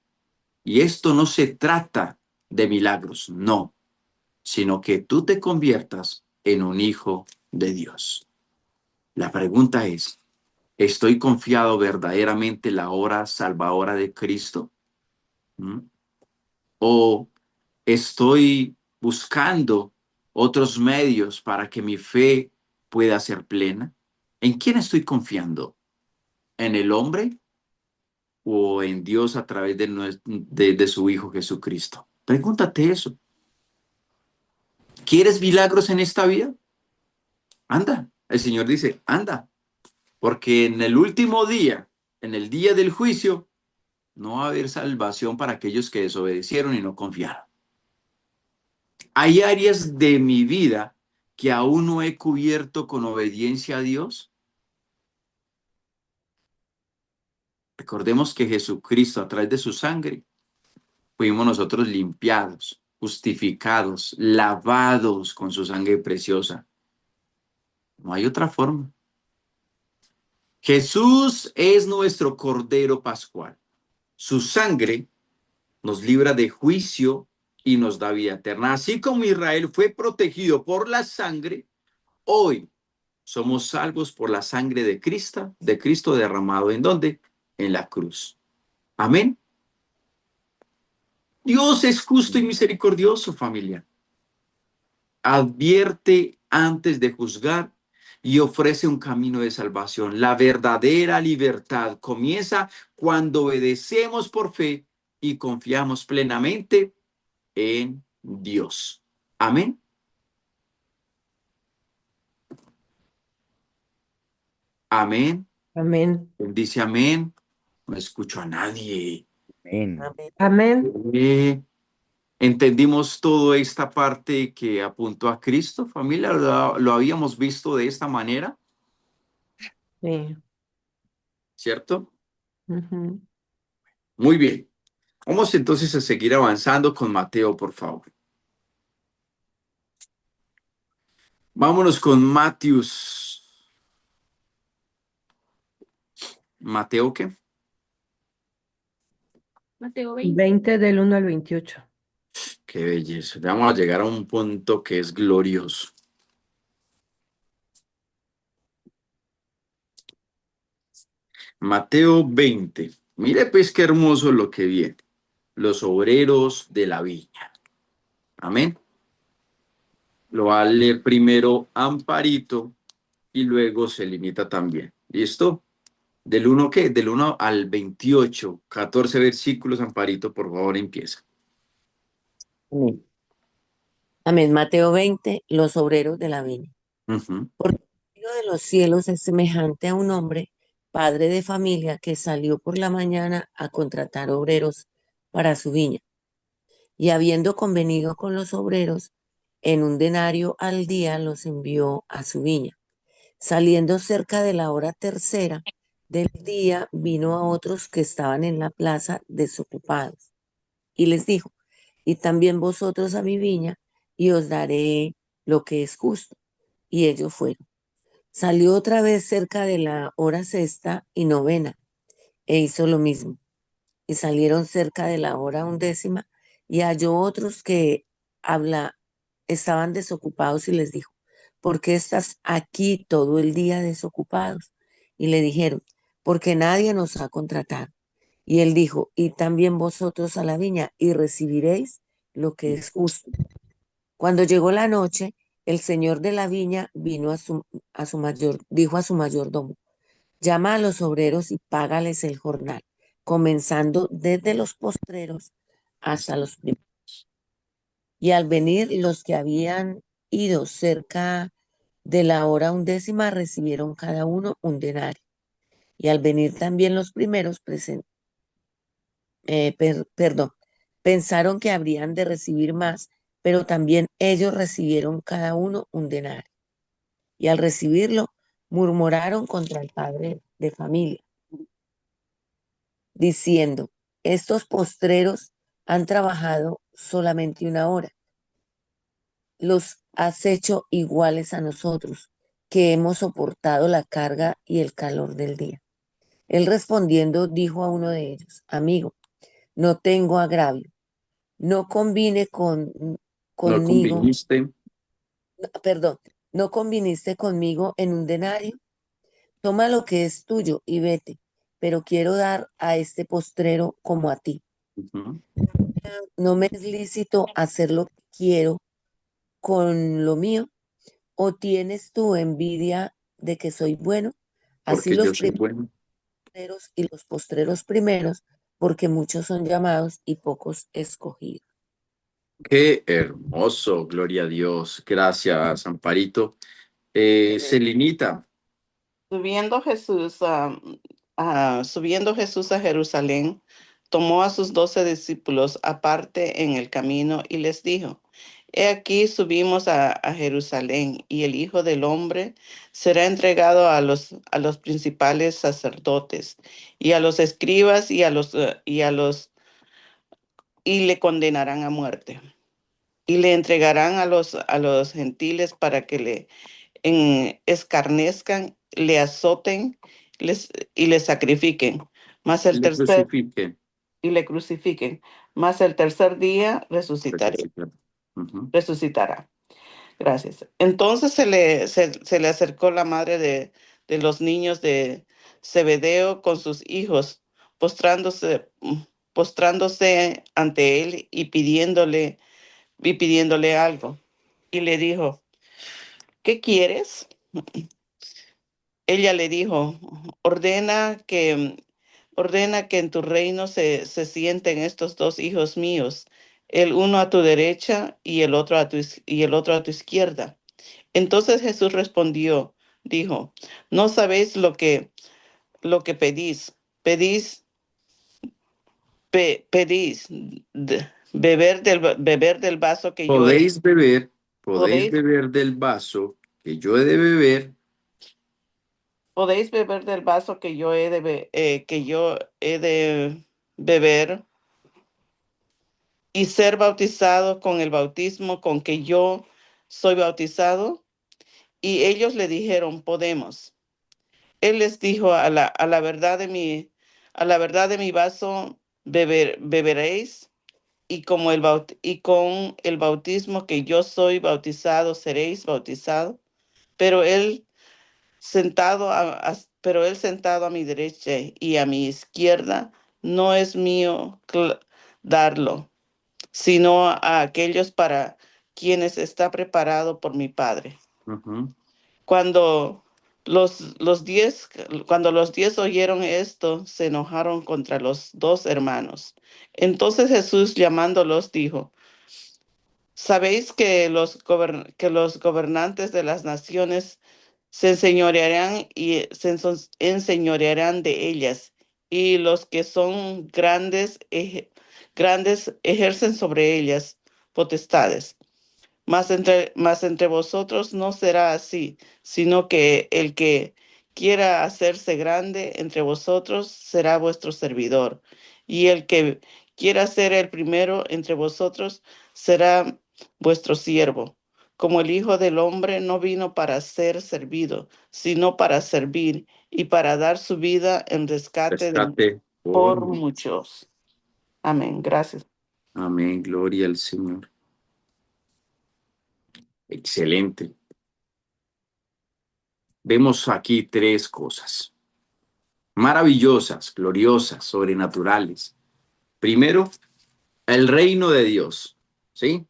Y esto no se trata de milagros, no, sino que tú te conviertas en un hijo de Dios. La pregunta es, ¿estoy confiado verdaderamente en la obra salvadora de Cristo? ¿Mm? ¿O Estoy buscando otros medios para que mi fe pueda ser plena. ¿En quién estoy confiando? ¿En el hombre o en Dios a través de su Hijo Jesucristo? Pregúntate eso. ¿Quieres milagros en esta vida? Anda. El Señor dice, anda, porque en el último día, en el día del juicio, no va a haber salvación para aquellos que desobedecieron y no confiaron. Hay áreas de mi vida que aún no he cubierto con obediencia a Dios. Recordemos que Jesucristo, a través de su sangre, fuimos nosotros limpiados, justificados, lavados con su sangre preciosa. No hay otra forma. Jesús es nuestro Cordero Pascual. Su sangre nos libra de juicio y nos da vida eterna. Así como Israel fue protegido por la sangre, hoy somos salvos por la sangre de Cristo derramado. ¿En dónde? En la cruz. Amén. Dios es justo y misericordioso, familia. Advierte antes de juzgar y ofrece un camino de salvación. La verdadera libertad comienza cuando obedecemos por fe y confiamos plenamente en Dios. Amén. Amén. Amén. Dice amén. No escucho a nadie. Amén. Amén. ¿Entendimos toda esta parte que apuntó a Cristo, familia? ¿Lo habíamos visto de esta manera? Sí. ¿Cierto? Ujú. Muy bien. Vamos entonces a seguir avanzando con Mateo, por favor. Vámonos con Mateos. ¿Mateo qué? Mateo 20. 20 del 1 al 28. Qué belleza. Vamos a llegar a un punto que es glorioso. Mateo 20. Mire pues qué hermoso lo que viene. Los obreros de la viña. Amén. Lo va a leer primero Amparito y luego se limita también. ¿Listo? ¿Del 1 qué? Del 1 al 28. 14 versículos, Amparito, por favor, empieza. Amén. Amén. Mateo 20, los obreros de la viña. Ujú. Porque el reino de los cielos es semejante a un hombre, padre de familia, que salió por la mañana a contratar obreros para su viña. Y habiendo convenido con los obreros, en un denario al día los envió a su viña. Saliendo cerca de la hora tercera del día, vino a otros que estaban en la plaza desocupados y les dijo, y también vosotros a mi viña, y os daré lo que es justo. Y ellos fueron. Salió otra vez cerca de la hora sexta y novena, e hizo lo mismo. Y salieron cerca de la hora undécima, y halló otros que habla, estaban desocupados, y les dijo, ¿por qué estás aquí todo el día desocupados? Y le dijeron, porque nadie nos ha contratado. Y él dijo, y también vosotros a la viña, y recibiréis lo que es justo. Cuando llegó la noche, el señor de la viña vino dijo a su mayordomo, llama a los obreros y págales el jornal, comenzando desde los postreros hasta los primeros. Y al venir los que habían ido cerca de la hora undécima recibieron cada uno un denario. Y al venir también los primeros perdón, pensaron que habrían de recibir más, pero también ellos recibieron cada uno un denario. Y al recibirlo, murmuraron contra el padre de familia, diciendo, estos postreros han trabajado solamente una hora. Los has hecho iguales a nosotros, que hemos soportado la carga y el calor del día. Él respondiendo dijo a uno de ellos, amigo, no tengo agravio. No convine ¿No conmigo, conviniste? perdón, no conviniste conmigo en un denario. Toma lo que es tuyo y vete, pero quiero dar a este postrero como a ti. Ujú. No me es lícito hacer lo que quiero con lo mío, o tienes tu envidia de que soy bueno, así Porque yo los soy bueno. primeros y los postreros primeros, porque muchos son llamados y pocos escogidos. Qué hermoso, gloria a Dios. Gracias, Amparito. Se limita. Subiendo Jesús a Jerusalén, tomó a sus 12 discípulos aparte en el camino y les dijo: He aquí subimos a Jerusalén, y el Hijo del Hombre será entregado a los principales sacerdotes y a los escribas y le condenarán a muerte. Y le entregarán a los gentiles para que le escarnezcan, le azoten y le sacrifiquen. Mas el Le tercer crucifiquen. y le crucifiquen. Mas el tercer día Resucitar. Ujú. resucitará. Gracias. Entonces se le acercó la madre de los niños de Zebedeo con sus hijos, postrándose, postrándose ante él y pidiéndole algo. Y le dijo: ¿Qué quieres? Ella le dijo: ordena ordena que en tu reino se sienten estos dos hijos míos, el uno a tu derecha y el otro y el otro a tu izquierda. Entonces Jesús respondió, dijo: No sabéis lo que pedís. Pedís beber del vaso que yo he. Podéis beber, podéis Podéis, beber del vaso que yo he de beber. podéis beber del vaso que yo he de beber, y ser bautizado con el bautismo con que yo soy bautizado. Y ellos le dijeron: Podemos. Él les dijo: a la verdad de mi vaso beberéis, y con el bautismo que yo soy bautizado seréis bautizados. Pero pero él sentado a mi derecha y a mi izquierda, no es mío darlo, sino a aquellos para quienes está preparado por mi Padre. Ujú. Cuando cuando los 10 oyeron esto, se enojaron contra los dos hermanos. Entonces Jesús, llamándolos, dijo: ¿Sabéis que que los gobernantes de las naciones se enseñorearán enseñorearán de ellas, y los que son grandes ejercen sobre ellas potestades? Mas entre vosotros no será así, sino que el que quiera hacerse grande entre vosotros será vuestro servidor, y el que quiera ser el primero entre vosotros será vuestro siervo. Como el Hijo del Hombre no vino para ser servido, sino para servir y para dar su vida en rescate Rescate por por mí. muchos. Amén. Gracias. Amén, gloria al Señor. Excelente. Vemos aquí tres cosas maravillosas, gloriosas, sobrenaturales. Primero, el reino de Dios, ¿sí?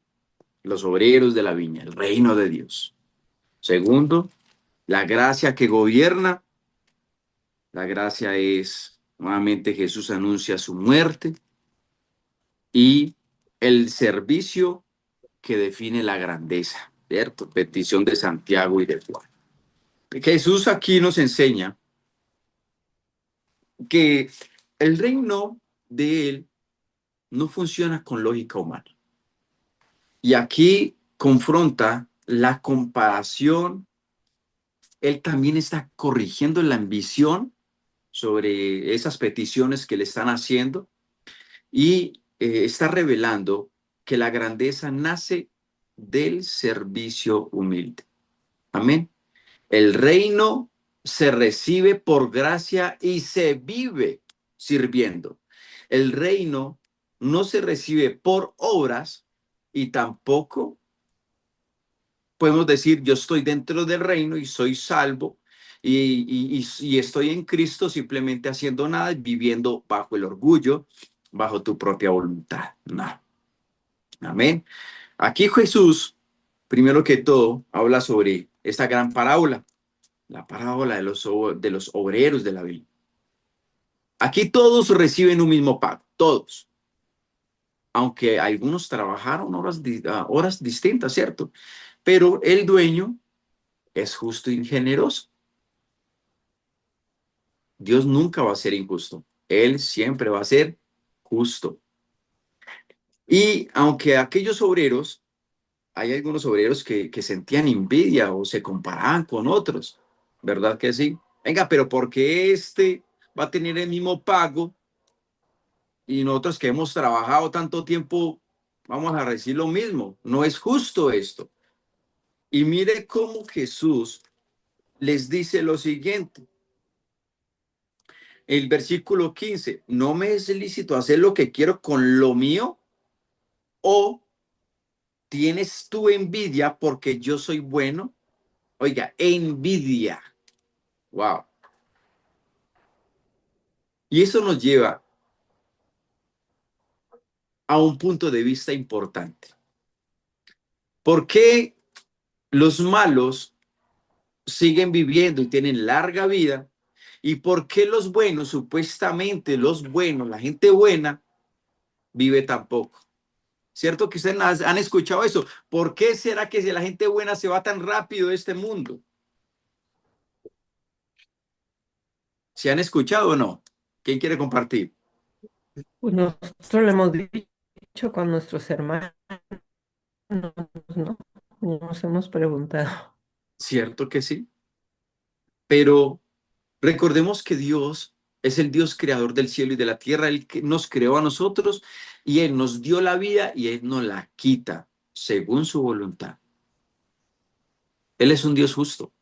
Los obreros de la viña, el reino de Dios. Segundo, la gracia que gobierna. La gracia es, nuevamente Jesús anuncia su muerte, y el servicio que define la grandeza, ¿cierto? Petición de Santiago y de Juan. Jesús aquí nos enseña que el reino de él no funciona con lógica humana. Y aquí confronta la comparación. Él también está corrigiendo la ambición sobre esas peticiones que le están haciendo, y está revelando que la grandeza nace del servicio humilde. Amén. El reino se recibe por gracia y se vive sirviendo. El reino no se recibe por obras, y tampoco podemos decir yo estoy dentro del reino y soy salvo y estoy en Cristo simplemente haciendo nada, viviendo bajo el orgullo bajo tu propia voluntad. No. Amén. Aquí Jesús, primero que todo, habla sobre esta gran parábola, la parábola de los obreros de la vida. Aquí todos reciben un mismo pago, todos. Aunque algunos trabajaron horas distintas, ¿cierto? Pero el dueño es justo y generoso. Dios nunca va a ser injusto. Él siempre va a ser justo. Y aunque aquellos obreros, hay algunos obreros que sentían envidia o se comparaban con otros, ¿verdad que sí? Venga, pero ¿por qué este va a tener el mismo pago y nosotros que hemos trabajado tanto tiempo vamos a recibir lo mismo? No es justo esto. Y mire cómo Jesús les dice lo siguiente. El versículo 15, ¿no me es lícito hacer lo que quiero con lo mío? ¿O tienes tú envidia porque yo soy bueno? Oiga, envidia. Wow. Y eso nos lleva a un punto de vista importante. ¿Por qué los malos siguen viviendo y tienen larga vida? ¿Y por qué los buenos, supuestamente los buenos, la gente buena, vive tan poco? ¿Cierto que ustedes han escuchado eso? ¿Por qué será que si la gente buena se va tan rápido de este mundo? ¿Se han escuchado o no? ¿Quién quiere compartir? Pues nosotros lo hemos dicho con nuestros hermanos, ¿no? Nos hemos preguntado. Cierto que sí, pero recordemos que Dios es el Dios creador del cielo y de la tierra, el que nos creó a nosotros y Él nos dio la vida y Él nos la quita según su voluntad. Él es un Dios justo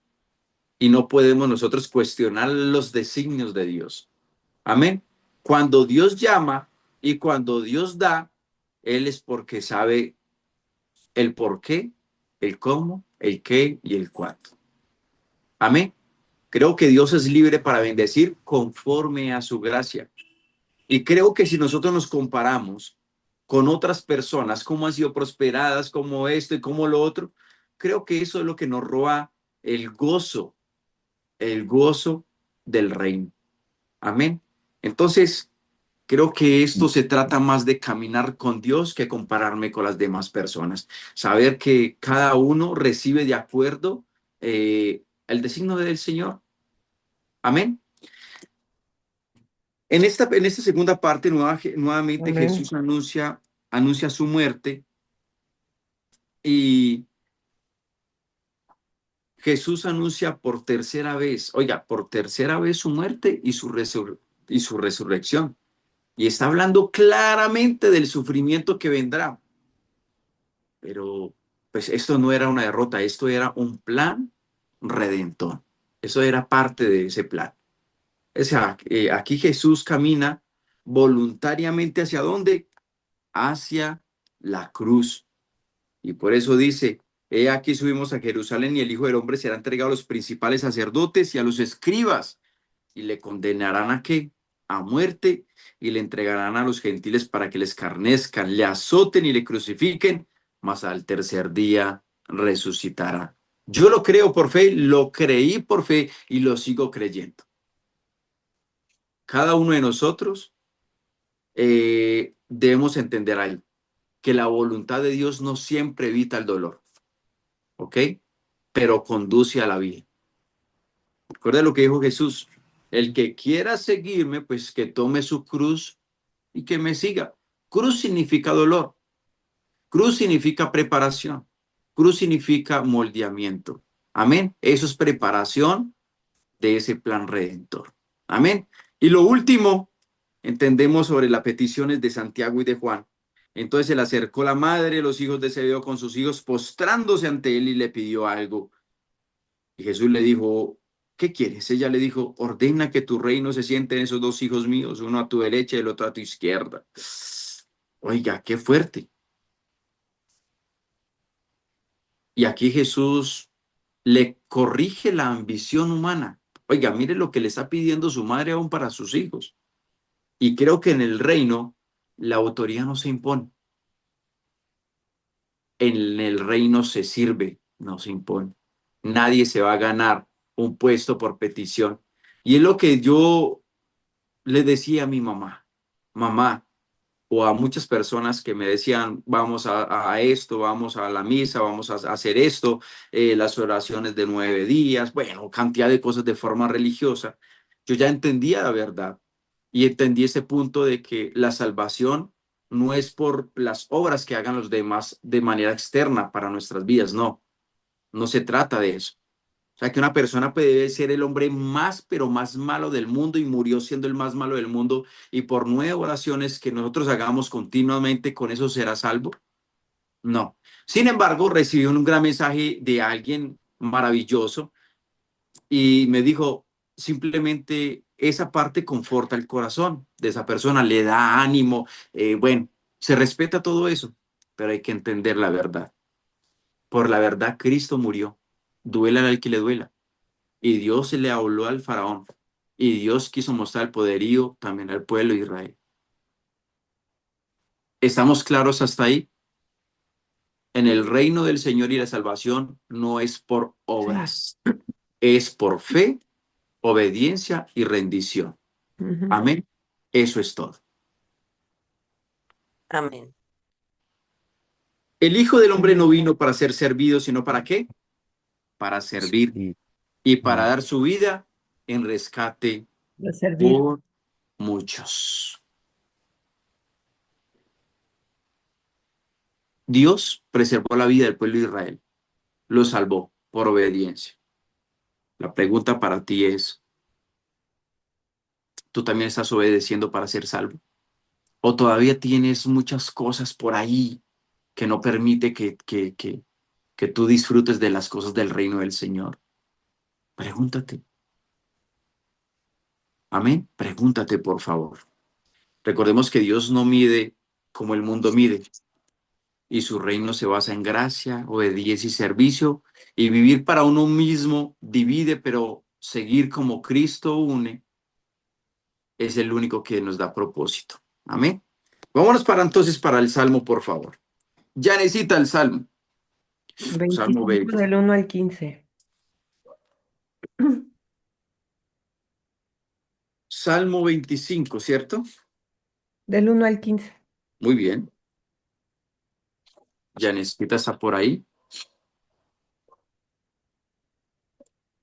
y no podemos nosotros cuestionar los designios de Dios. Amén. Cuando Dios llama y cuando Dios da, Él es porque sabe el por qué, el cómo, el qué y el cuánto. Amén. Creo que Dios es libre para bendecir conforme a su gracia. Y creo que si nosotros nos comparamos con otras personas, cómo han sido prosperadas, como esto y como lo otro, creo que eso es lo que nos roba el gozo del reino. Amén. Entonces, creo que esto se trata más de caminar con Dios que compararme con las demás personas. Saber que cada uno recibe de acuerdo el designio del Señor. Amén. En esta segunda parte, nuevamente Amén. Jesús anuncia su muerte y Jesús anuncia por tercera vez, oiga, por tercera vez su muerte y su resurrección. Y está hablando claramente del sufrimiento que vendrá. Pero pues esto no era una derrota, esto era un plan redentor. Eso era parte de ese plan. O sea, aquí Jesús camina voluntariamente ¿hacia dónde? Hacia la cruz. Y por eso dice, he aquí subimos a Jerusalén y el Hijo del Hombre será entregado a los principales sacerdotes y a los escribas y le condenarán ¿a qué? A muerte y le entregarán a los gentiles para que le escarnezcan, le azoten y le crucifiquen, mas al tercer día resucitará. Yo lo creo por fe, lo creí por fe y lo sigo creyendo. Cada uno de nosotros debemos entender algo, que la voluntad de Dios no siempre evita el dolor, ¿ok? Pero conduce a la vida. Recuerda lo que dijo Jesús, el que quiera seguirme, pues que tome su cruz y que me siga. Cruz significa dolor, cruz significa preparación, cruz significa moldeamiento. Amén. Eso es preparación de ese plan redentor. Amén. Y lo último, entendemos sobre las peticiones de Santiago y de Juan. Entonces se le acercó la madre de los hijos de Zebedeo con sus hijos, postrándose ante él y le pidió algo. Y Jesús le dijo, ¿qué quieres? Ella le dijo, ordena que tu reino se sienten esos dos hijos míos, uno a tu derecha y el otro a tu izquierda. Oiga, qué fuerte. Y aquí Jesús le corrige la ambición humana. Oiga, mire lo que le está pidiendo su madre aún para sus hijos. Y creo que en el reino la autoridad no se impone. En el reino se sirve, no se impone. Nadie se va a ganar un puesto por petición. Y es lo que yo le decía a mi mamá, o a muchas personas que me decían, vamos a esto, vamos a la misa, vamos a hacer esto, las oraciones de 9 días, bueno, cantidad de cosas de forma religiosa. Yo ya entendía la verdad y entendí ese punto de que la salvación no es por las obras que hagan los demás de manera externa para nuestras vidas, no, no se trata de eso. O sea, que una persona puede ser el hombre más, pero más malo del mundo y murió siendo el más malo del mundo y por 9 oraciones que nosotros hagamos continuamente, ¿con eso será salvo? No. Sin embargo, recibí un gran mensaje de alguien maravilloso y me dijo, simplemente esa parte conforta el corazón de esa persona, le da ánimo. Bueno, se respeta todo eso, pero hay que entender la verdad. Por la verdad, Cristo murió. Duela al que le duela. Y Dios se le habló al faraón. Y Dios quiso mostrar el poderío también al pueblo de Israel. ¿Estamos claros hasta ahí? En el reino del Señor y la salvación no es por Sí. obras, es por fe, obediencia y rendición. Ujú. Amén. Eso es todo. Amén. El Hijo del Hombre no vino para ser servido, sino ¿para qué? Para servir Sí. y para dar su vida en rescate De servir. por muchos. Dios preservó la vida del pueblo de Israel, lo salvó por obediencia. La pregunta para ti es, ¿tú también estás obedeciendo para ser salvo? ¿O todavía tienes muchas cosas por ahí que no permite que tú disfrutes de las cosas del reino del Señor? Pregúntate. Amén. Pregúntate, por favor. Recordemos que Dios no mide como el mundo mide y su reino se basa en gracia, obediencia y servicio, y vivir para uno mismo divide, pero seguir como Cristo une es el único que nos da propósito. Amén. Vámonos entonces para el Salmo, por favor. Ya necesita el Salmo. Salmo 25 20. del 1 al 15. Salmo 25, ¿cierto? Del 1 al 15. Muy bien. Ya necesita estar por ahí.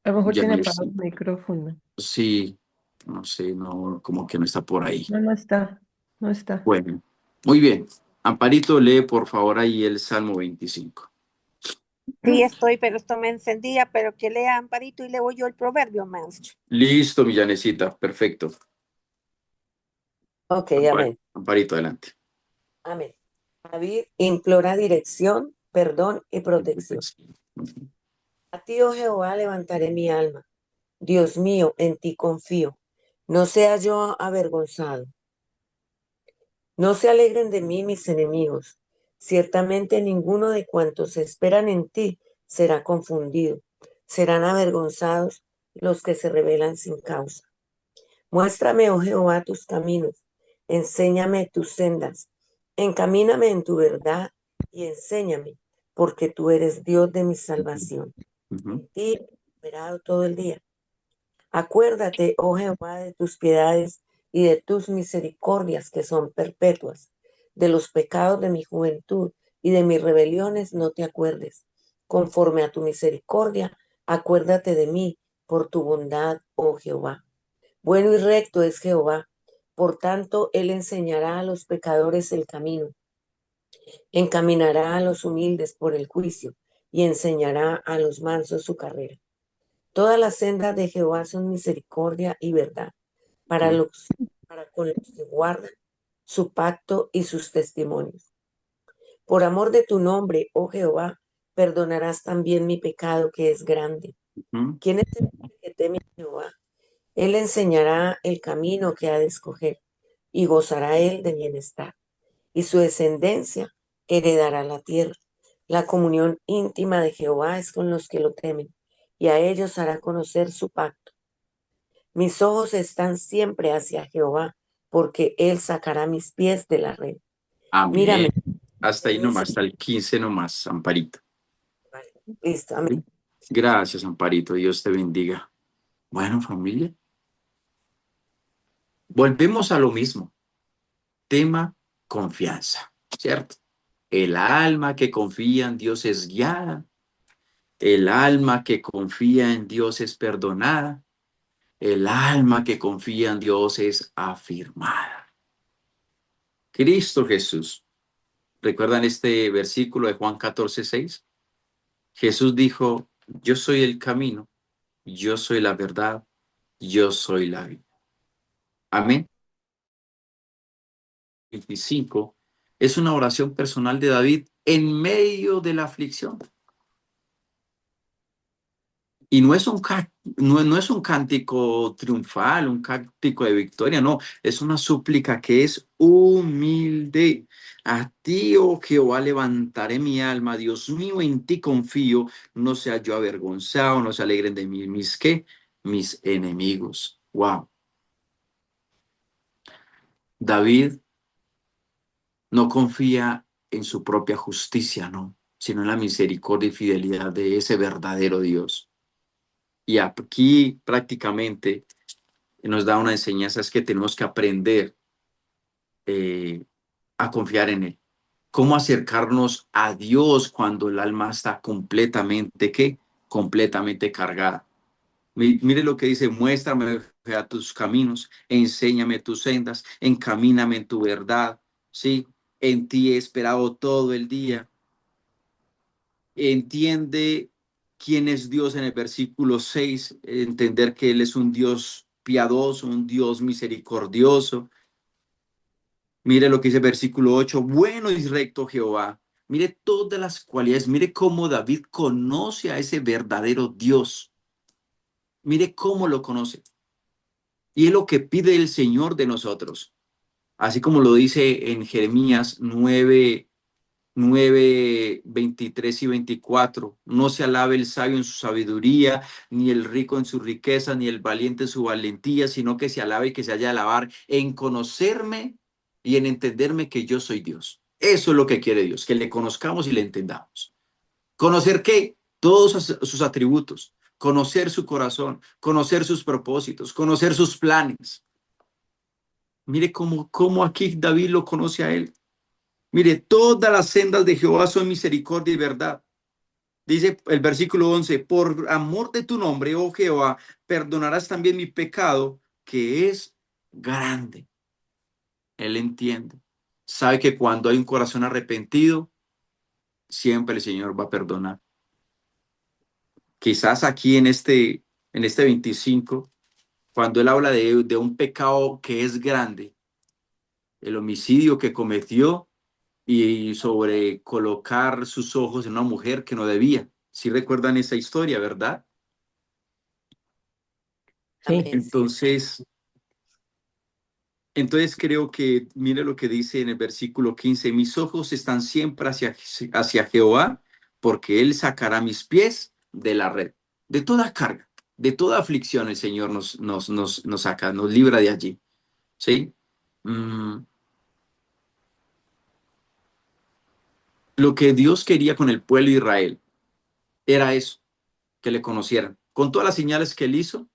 A lo mejor Ya tiene no apagado el micrófono. sí, no sé, no, como que no está por ahí. No, no está. No está. Bueno, muy bien. Amparito, lee por favor ahí el Salmo 25. Sí, estoy, pero esto me encendía, pero que lea Amparito y leo yo el proverbio, maestro. Listo, Millanecita, perfecto. Ok, Amparito, amén. Amparito, adelante. Amén. David implora dirección, perdón y protección. A ti, oh Jehová, levantaré mi alma. Dios mío, en ti confío. No sea yo avergonzado. No se alegren de mí mis enemigos. Ciertamente ninguno de cuantos esperan en ti será confundido. Serán avergonzados los que se rebelan sin causa. Muéstrame, oh Jehová, tus caminos. Enséñame tus sendas. Encamíname en tu verdad y enséñame, porque tú eres Dios de mi salvación. Y he esperado todo el día. Acuérdate, oh Jehová, de tus piedades y de tus misericordias que son perpetuas. De los pecados de mi juventud y de mis rebeliones no te acuerdes. Conforme a tu misericordia, acuérdate de mí por tu bondad, oh Jehová. Bueno y recto es Jehová, por tanto él enseñará a los pecadores el camino. Encaminará a los humildes por el juicio y enseñará a los mansos su carrera. Todas las sendas de Jehová son misericordia y verdad para con los que guardan su pacto y sus testimonios. Por amor de tu nombre, oh Jehová, perdonarás también mi pecado que es grande. ¿Quién es el hombre que teme a Jehová? Él enseñará el camino que ha de escoger y gozará él de bienestar. Y su descendencia heredará la tierra. La comunión íntima de Jehová es con los que lo temen, y a ellos hará conocer su pacto. Mis ojos están siempre hacia Jehová, porque Él sacará mis pies de la red. Amén. Mírame. Hasta ahí nomás, hasta el 15 nomás, Amparito. Listo, amén. Gracias, Amparito. Dios te bendiga. Bueno, familia, volvemos a lo mismo. Tema confianza, ¿cierto? El alma que confía en Dios es guiada. El alma que confía en Dios es perdonada. El alma que confía en Dios es afirmada. Cristo Jesús. ¿Recuerdan este versículo de Juan 14:6? Jesús dijo, yo soy el camino, yo soy la verdad, yo soy la vida. Amén. 25 es una oración personal de David en medio de la aflicción. Y no es no es un cántico triunfal, un cántico de victoria, no, es una súplica que es humilde. A ti, oh Jehová, levantaré mi alma, Dios mío, en ti confío, no sea yo avergonzado, no se alegren de mí, mis enemigos. Wow. David no confía en su propia justicia, no, sino en la misericordia y fidelidad de ese verdadero Dios. Y aquí prácticamente nos da una enseñanza, es que tenemos que aprender a confiar en Él. ¿Cómo acercarnos a Dios cuando el alma está completamente, ¿qué? Completamente cargada? Mire lo que dice, muéstrame a tus caminos, enséñame tus sendas, encamíname en tu verdad, ¿sí? En ti he esperado todo el día. Entiende quién es Dios en el versículo 6, entender que Él es un Dios piadoso, un Dios misericordioso. Mire lo que dice el versículo 8, bueno y recto Jehová. Mire todas las cualidades, mire cómo David conoce a ese verdadero Dios. Mire cómo lo conoce. Y es lo que pide el Señor de nosotros. Así como lo dice en Jeremías 9:23 y 24. No se alabe el sabio en su sabiduría, ni el rico en su riqueza, ni el valiente en su valentía, sino que se alabe y que se haya de alabar en conocerme y en entenderme que yo soy Dios. Eso es lo que quiere Dios, que le conozcamos y le entendamos. ¿Conocer qué? Todos sus atributos, conocer su corazón, conocer sus propósitos, conocer sus planes. Mire cómo aquí David lo conoce a él. Mire, todas las sendas de Jehová son misericordia y verdad. Dice el versículo 11, por amor de tu nombre, oh Jehová, perdonarás también mi pecado, que es grande. Él entiende. Sabe que cuando hay un corazón arrepentido, siempre el Señor va a perdonar. Quizás aquí en este 25, cuando él habla de un pecado que es grande, el homicidio que cometió, y sobre colocar sus ojos en una mujer que no debía. ¿Sí recuerdan esa historia, verdad? Sí. Entonces creo que, mire lo que dice en el versículo 15, mis ojos están siempre hacia Jehová, porque Él sacará mis pies de la red, de toda carga, de toda aflicción el Señor nos saca, nos libra de allí. ¿Sí? Lo que Dios quería con el pueblo de Israel era eso, que le conocieran. Con todas las señales que Él hizo,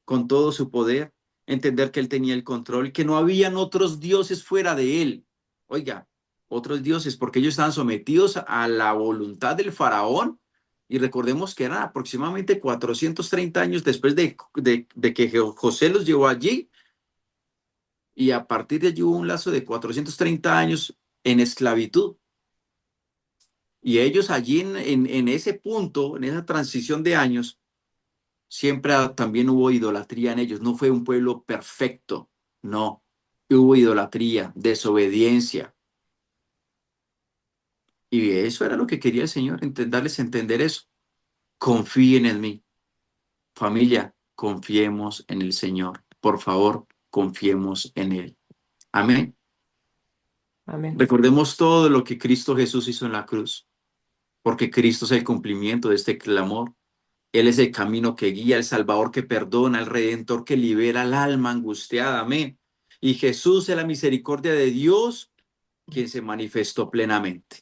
con todo su poder, entender que Él tenía el control, que no habían otros dioses fuera de Él. Oiga, otros dioses, porque ellos estaban sometidos a la voluntad del faraón. Y recordemos que eran aproximadamente 430 años después de que José los llevó allí. Y a partir de allí hubo un lazo de 430 años en esclavitud. Y ellos allí en ese punto, en esa transición de años, siempre también hubo idolatría en ellos. No fue un pueblo perfecto, no. Hubo idolatría, desobediencia. Y eso era lo que quería el Señor, darles a entender eso. Confíen en mí. Familia, confiemos en el Señor. Por favor, confiemos en Él. Amén. Amén. Recordemos todo lo que Cristo Jesús hizo en la cruz, porque Cristo es el cumplimiento de este clamor. Él es el camino que guía, el Salvador que perdona, el Redentor que libera al alma angustiada. Amén. Y Jesús es la misericordia de Dios quien se manifestó plenamente.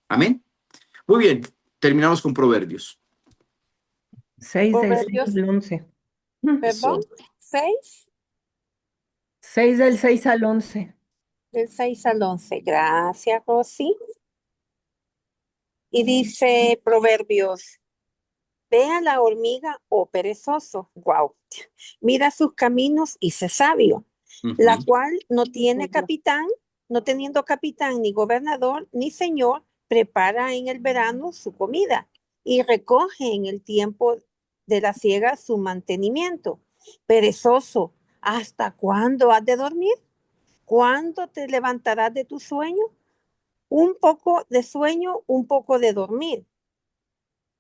Amén. Muy bien, terminamos con Proverbios. 6 del 6 Proverbios, al 11. perdón, Eso. 6, 6 del 6 al 11. del 6 al 11. Gracias, Rosy. Y dice Proverbios, ve a la hormiga, oh perezoso, wow, mira sus caminos y sé sabio, la Ujú. cual no tiene capitán, no teniendo capitán ni gobernador ni señor, prepara en el verano su comida y recoge en el tiempo de la siega su mantenimiento. Perezoso, ¿hasta cuándo has de dormir? ¿Cuándo te levantarás de tu sueño? Un poco de sueño, un poco de dormir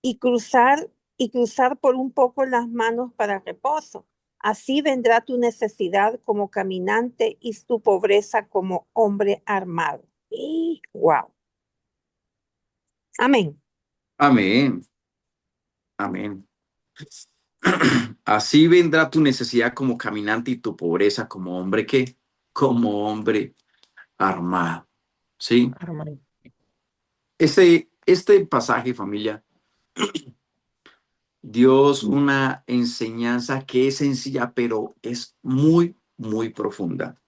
y cruzar por un poco las manos para reposo. Así vendrá tu necesidad como caminante y tu pobreza como hombre armado. Y wow. Amén. Amén. Amén. Así vendrá tu necesidad como caminante y tu pobreza como hombre que, como hombre armado. ¿Sí? Armando. Este pasaje, familia, Dios una enseñanza que es sencilla, pero es muy, muy profunda.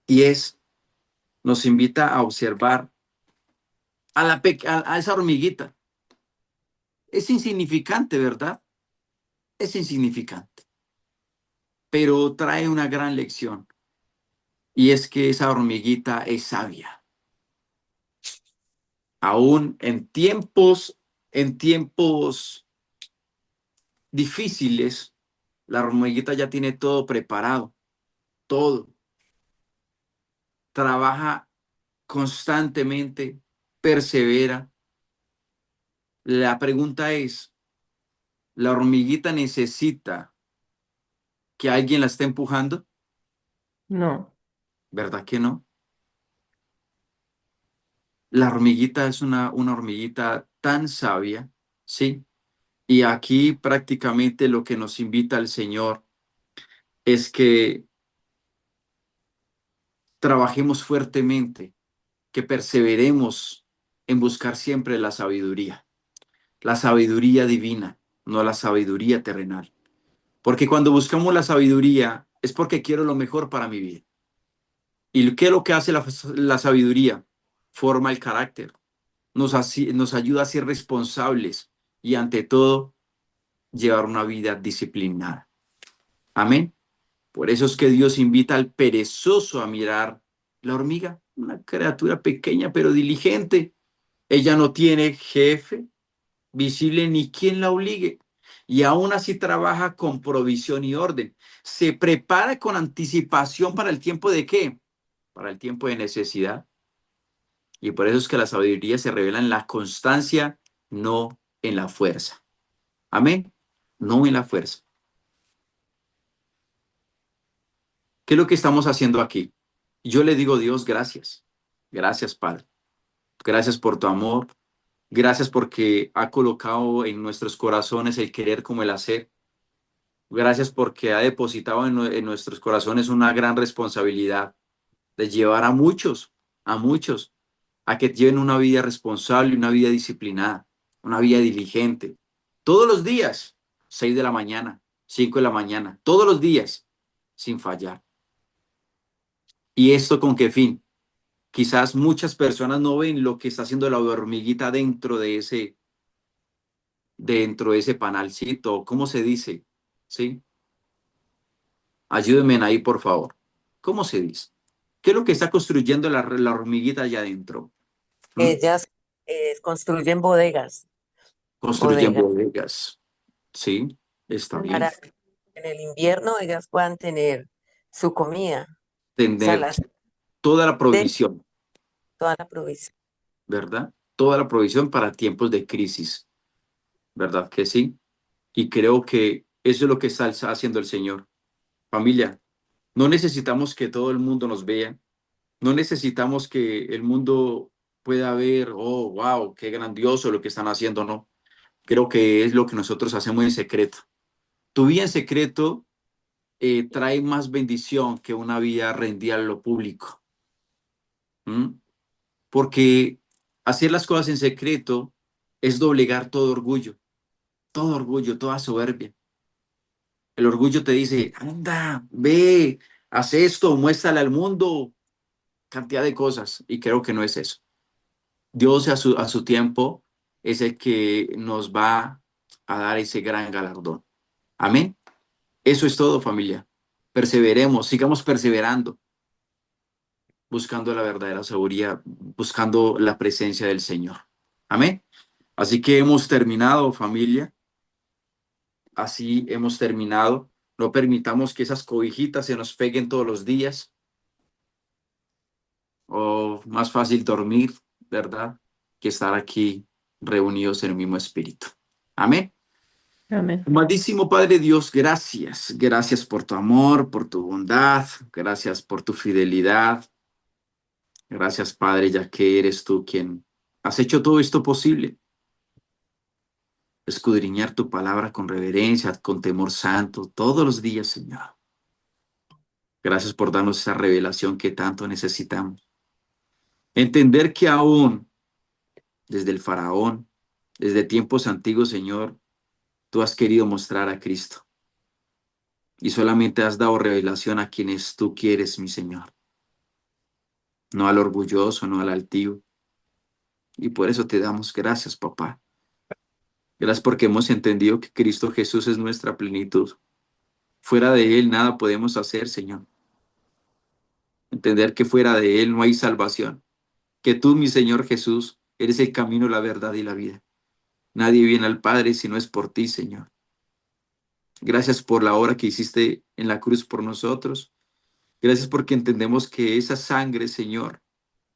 Y nos invita a observar a esa hormiguita. Es insignificante, ¿verdad? Es insignificante, pero trae una gran lección. Y es que esa hormiguita es sabia. Aún en tiempos difíciles, la hormiguita ya tiene todo preparado, todo. Trabaja constantemente, persevera. La pregunta es, ¿la hormiguita necesita que alguien la esté empujando? No. ¿Verdad que no? La hormiguita es una hormiguita tan sabia, ¿sí? Y aquí prácticamente lo que nos invita el Señor es que trabajemos fuertemente, que perseveremos en buscar siempre la sabiduría divina, no la sabiduría terrenal. Porque cuando buscamos la sabiduría es porque quiero lo mejor para mi vida. ¿Y qué es lo que hace la sabiduría? Forma el carácter, nos ayuda a ser responsables y ante todo llevar una vida disciplinada. Amén. Por eso es que Dios invita al perezoso a mirar la hormiga, una criatura pequeña pero diligente. Ella no tiene jefe visible ni quien la obligue. Y aún así trabaja con provisión y orden. Se prepara con anticipación para el tiempo de qué? Para el tiempo de necesidad. Y por eso es que la sabiduría se revela en la constancia, no en la fuerza. Amén. No en la fuerza. ¿Qué es lo que estamos haciendo aquí? Yo le digo a Dios, gracias. Gracias, Padre. Gracias por tu amor. Gracias porque ha colocado en nuestros corazones el querer como el hacer. Gracias porque ha depositado en nuestros corazones una gran responsabilidad de llevar a muchos, a que lleven una vida responsable, una vida disciplinada, una vida diligente. Todos los días, 6 de la mañana, 5 de la mañana, todos los días, sin fallar. ¿Y esto con qué fin? Quizás muchas personas no ven lo que está haciendo la hormiguita dentro de ese panalcito, ¿cómo se dice? ¿Sí? Ayúdenme ahí, por favor. ¿Cómo se dice? ¿Qué es lo que está construyendo la hormiguita allá adentro? ¿Mm? Ellas construyen bodegas, Construyen bodegas bodegas. Sí, está bien. para que en el invierno ellas puedan tener su comida, o sea, Tener toda la de provisión, toda la provisión. ¿verdad? Toda la provisión para tiempos de crisis, ¿verdad que sí? Y creo que eso es lo que está haciendo el Señor. Familia, no necesitamos que todo el mundo nos vea, no necesitamos que el mundo pueda ver, oh, wow, qué grandioso lo que están haciendo, no. Creo que es lo que nosotros hacemos en secreto. Tu vida en secreto trae más bendición que una vida rendida a lo público. Porque hacer las cosas en secreto es doblegar todo orgullo, toda soberbia. El orgullo te dice, anda, ve, haz esto, muéstrale al mundo, cantidad de cosas. Y creo que no es eso. Dios a su tiempo es el que nos va a dar ese gran galardón. Amén. Eso es todo, familia. Perseveremos, sigamos perseverando, buscando la verdadera sabiduría, buscando la presencia del Señor. Amén. Así que hemos terminado, familia. Así hemos terminado. No permitamos que esas cobijitas se nos peguen todos los días. O más fácil dormir, ¿verdad? Que estar aquí reunidos en el mismo espíritu. Amén. Amén. Amadísimo Padre Dios, gracias. Gracias por tu amor, por tu bondad. Gracias por tu fidelidad. Gracias, Padre, ya que eres tú quien has hecho todo esto posible. Escudriñar tu palabra con reverencia, con temor santo, todos los días, Señor. Gracias por darnos esa revelación que tanto necesitamos. Entender que aún desde el faraón, desde tiempos antiguos, Señor, tú has querido mostrar a Cristo. Y solamente has dado revelación a quienes tú quieres, mi Señor. No al orgulloso, no al altivo. Y por eso te damos gracias, papá. Gracias porque hemos entendido que Cristo Jesús es nuestra plenitud. Fuera de Él nada podemos hacer, Señor. Entender que fuera de Él no hay salvación. Que tú, mi Señor Jesús, eres el camino, la verdad y la vida. Nadie viene al Padre si no es por ti, Señor. Gracias por la obra que hiciste en la cruz por nosotros. Gracias porque entendemos que esa sangre, Señor,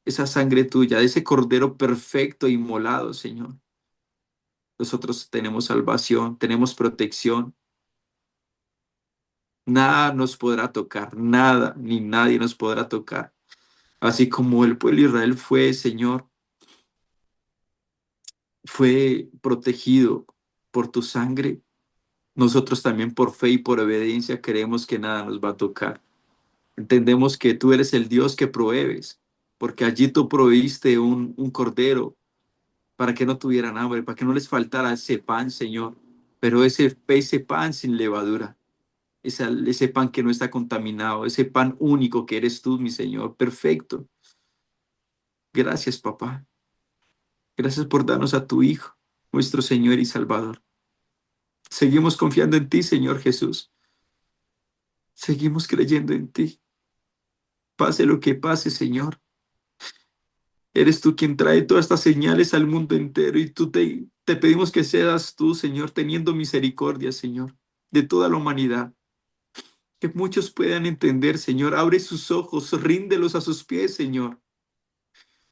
esa sangre tuya, de ese cordero perfecto inmolado, Señor, nosotros tenemos salvación, tenemos protección. Nada nos podrá tocar, nada ni nadie nos podrá tocar. Así como el pueblo de Israel fue, Señor, fue protegido por tu sangre, nosotros también por fe y por obediencia creemos que nada nos va a tocar. Entendemos que tú eres el Dios que provees, porque allí tú proveíste un cordero para que no tuvieran hambre, para que no les faltara ese pan, Señor, pero ese pan sin levadura. Ese pan que no está contaminado, ese pan único que eres tú, mi Señor, perfecto. Gracias, papá. Gracias por darnos a tu Hijo, nuestro Señor y Salvador. Seguimos confiando en ti, Señor Jesús. Seguimos creyendo en ti. Pase lo que pase, Señor. Eres tú quien trae todas estas señales al mundo entero y te pedimos que seas tú, Señor, teniendo misericordia, Señor, de toda la humanidad. Que muchos puedan entender, Señor. Abre sus ojos, ríndelos a sus pies, Señor,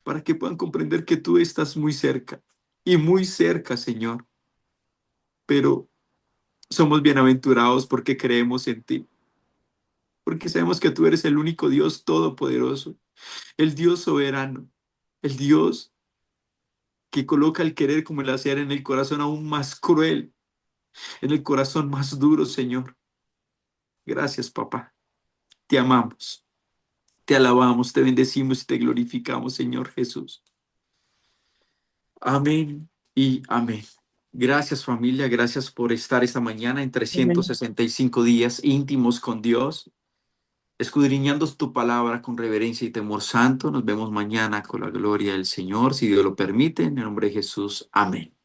para que puedan comprender que tú estás muy cerca y muy cerca, Señor. Pero somos bienaventurados porque creemos en ti, porque sabemos que tú eres el único Dios todopoderoso, el Dios soberano, el Dios que coloca el querer como el hacer en el corazón aún más cruel, en el corazón más duro, Señor. Gracias, papá. Te amamos. Te alabamos, te bendecimos y te glorificamos, Señor Jesús. Amén y amén. Gracias, familia. Gracias por estar esta mañana en 365 días íntimos con Dios, escudriñando tu palabra con reverencia y temor santo. Nos vemos mañana con la gloria del Señor, si Dios lo permite. En el nombre de Jesús. Amén.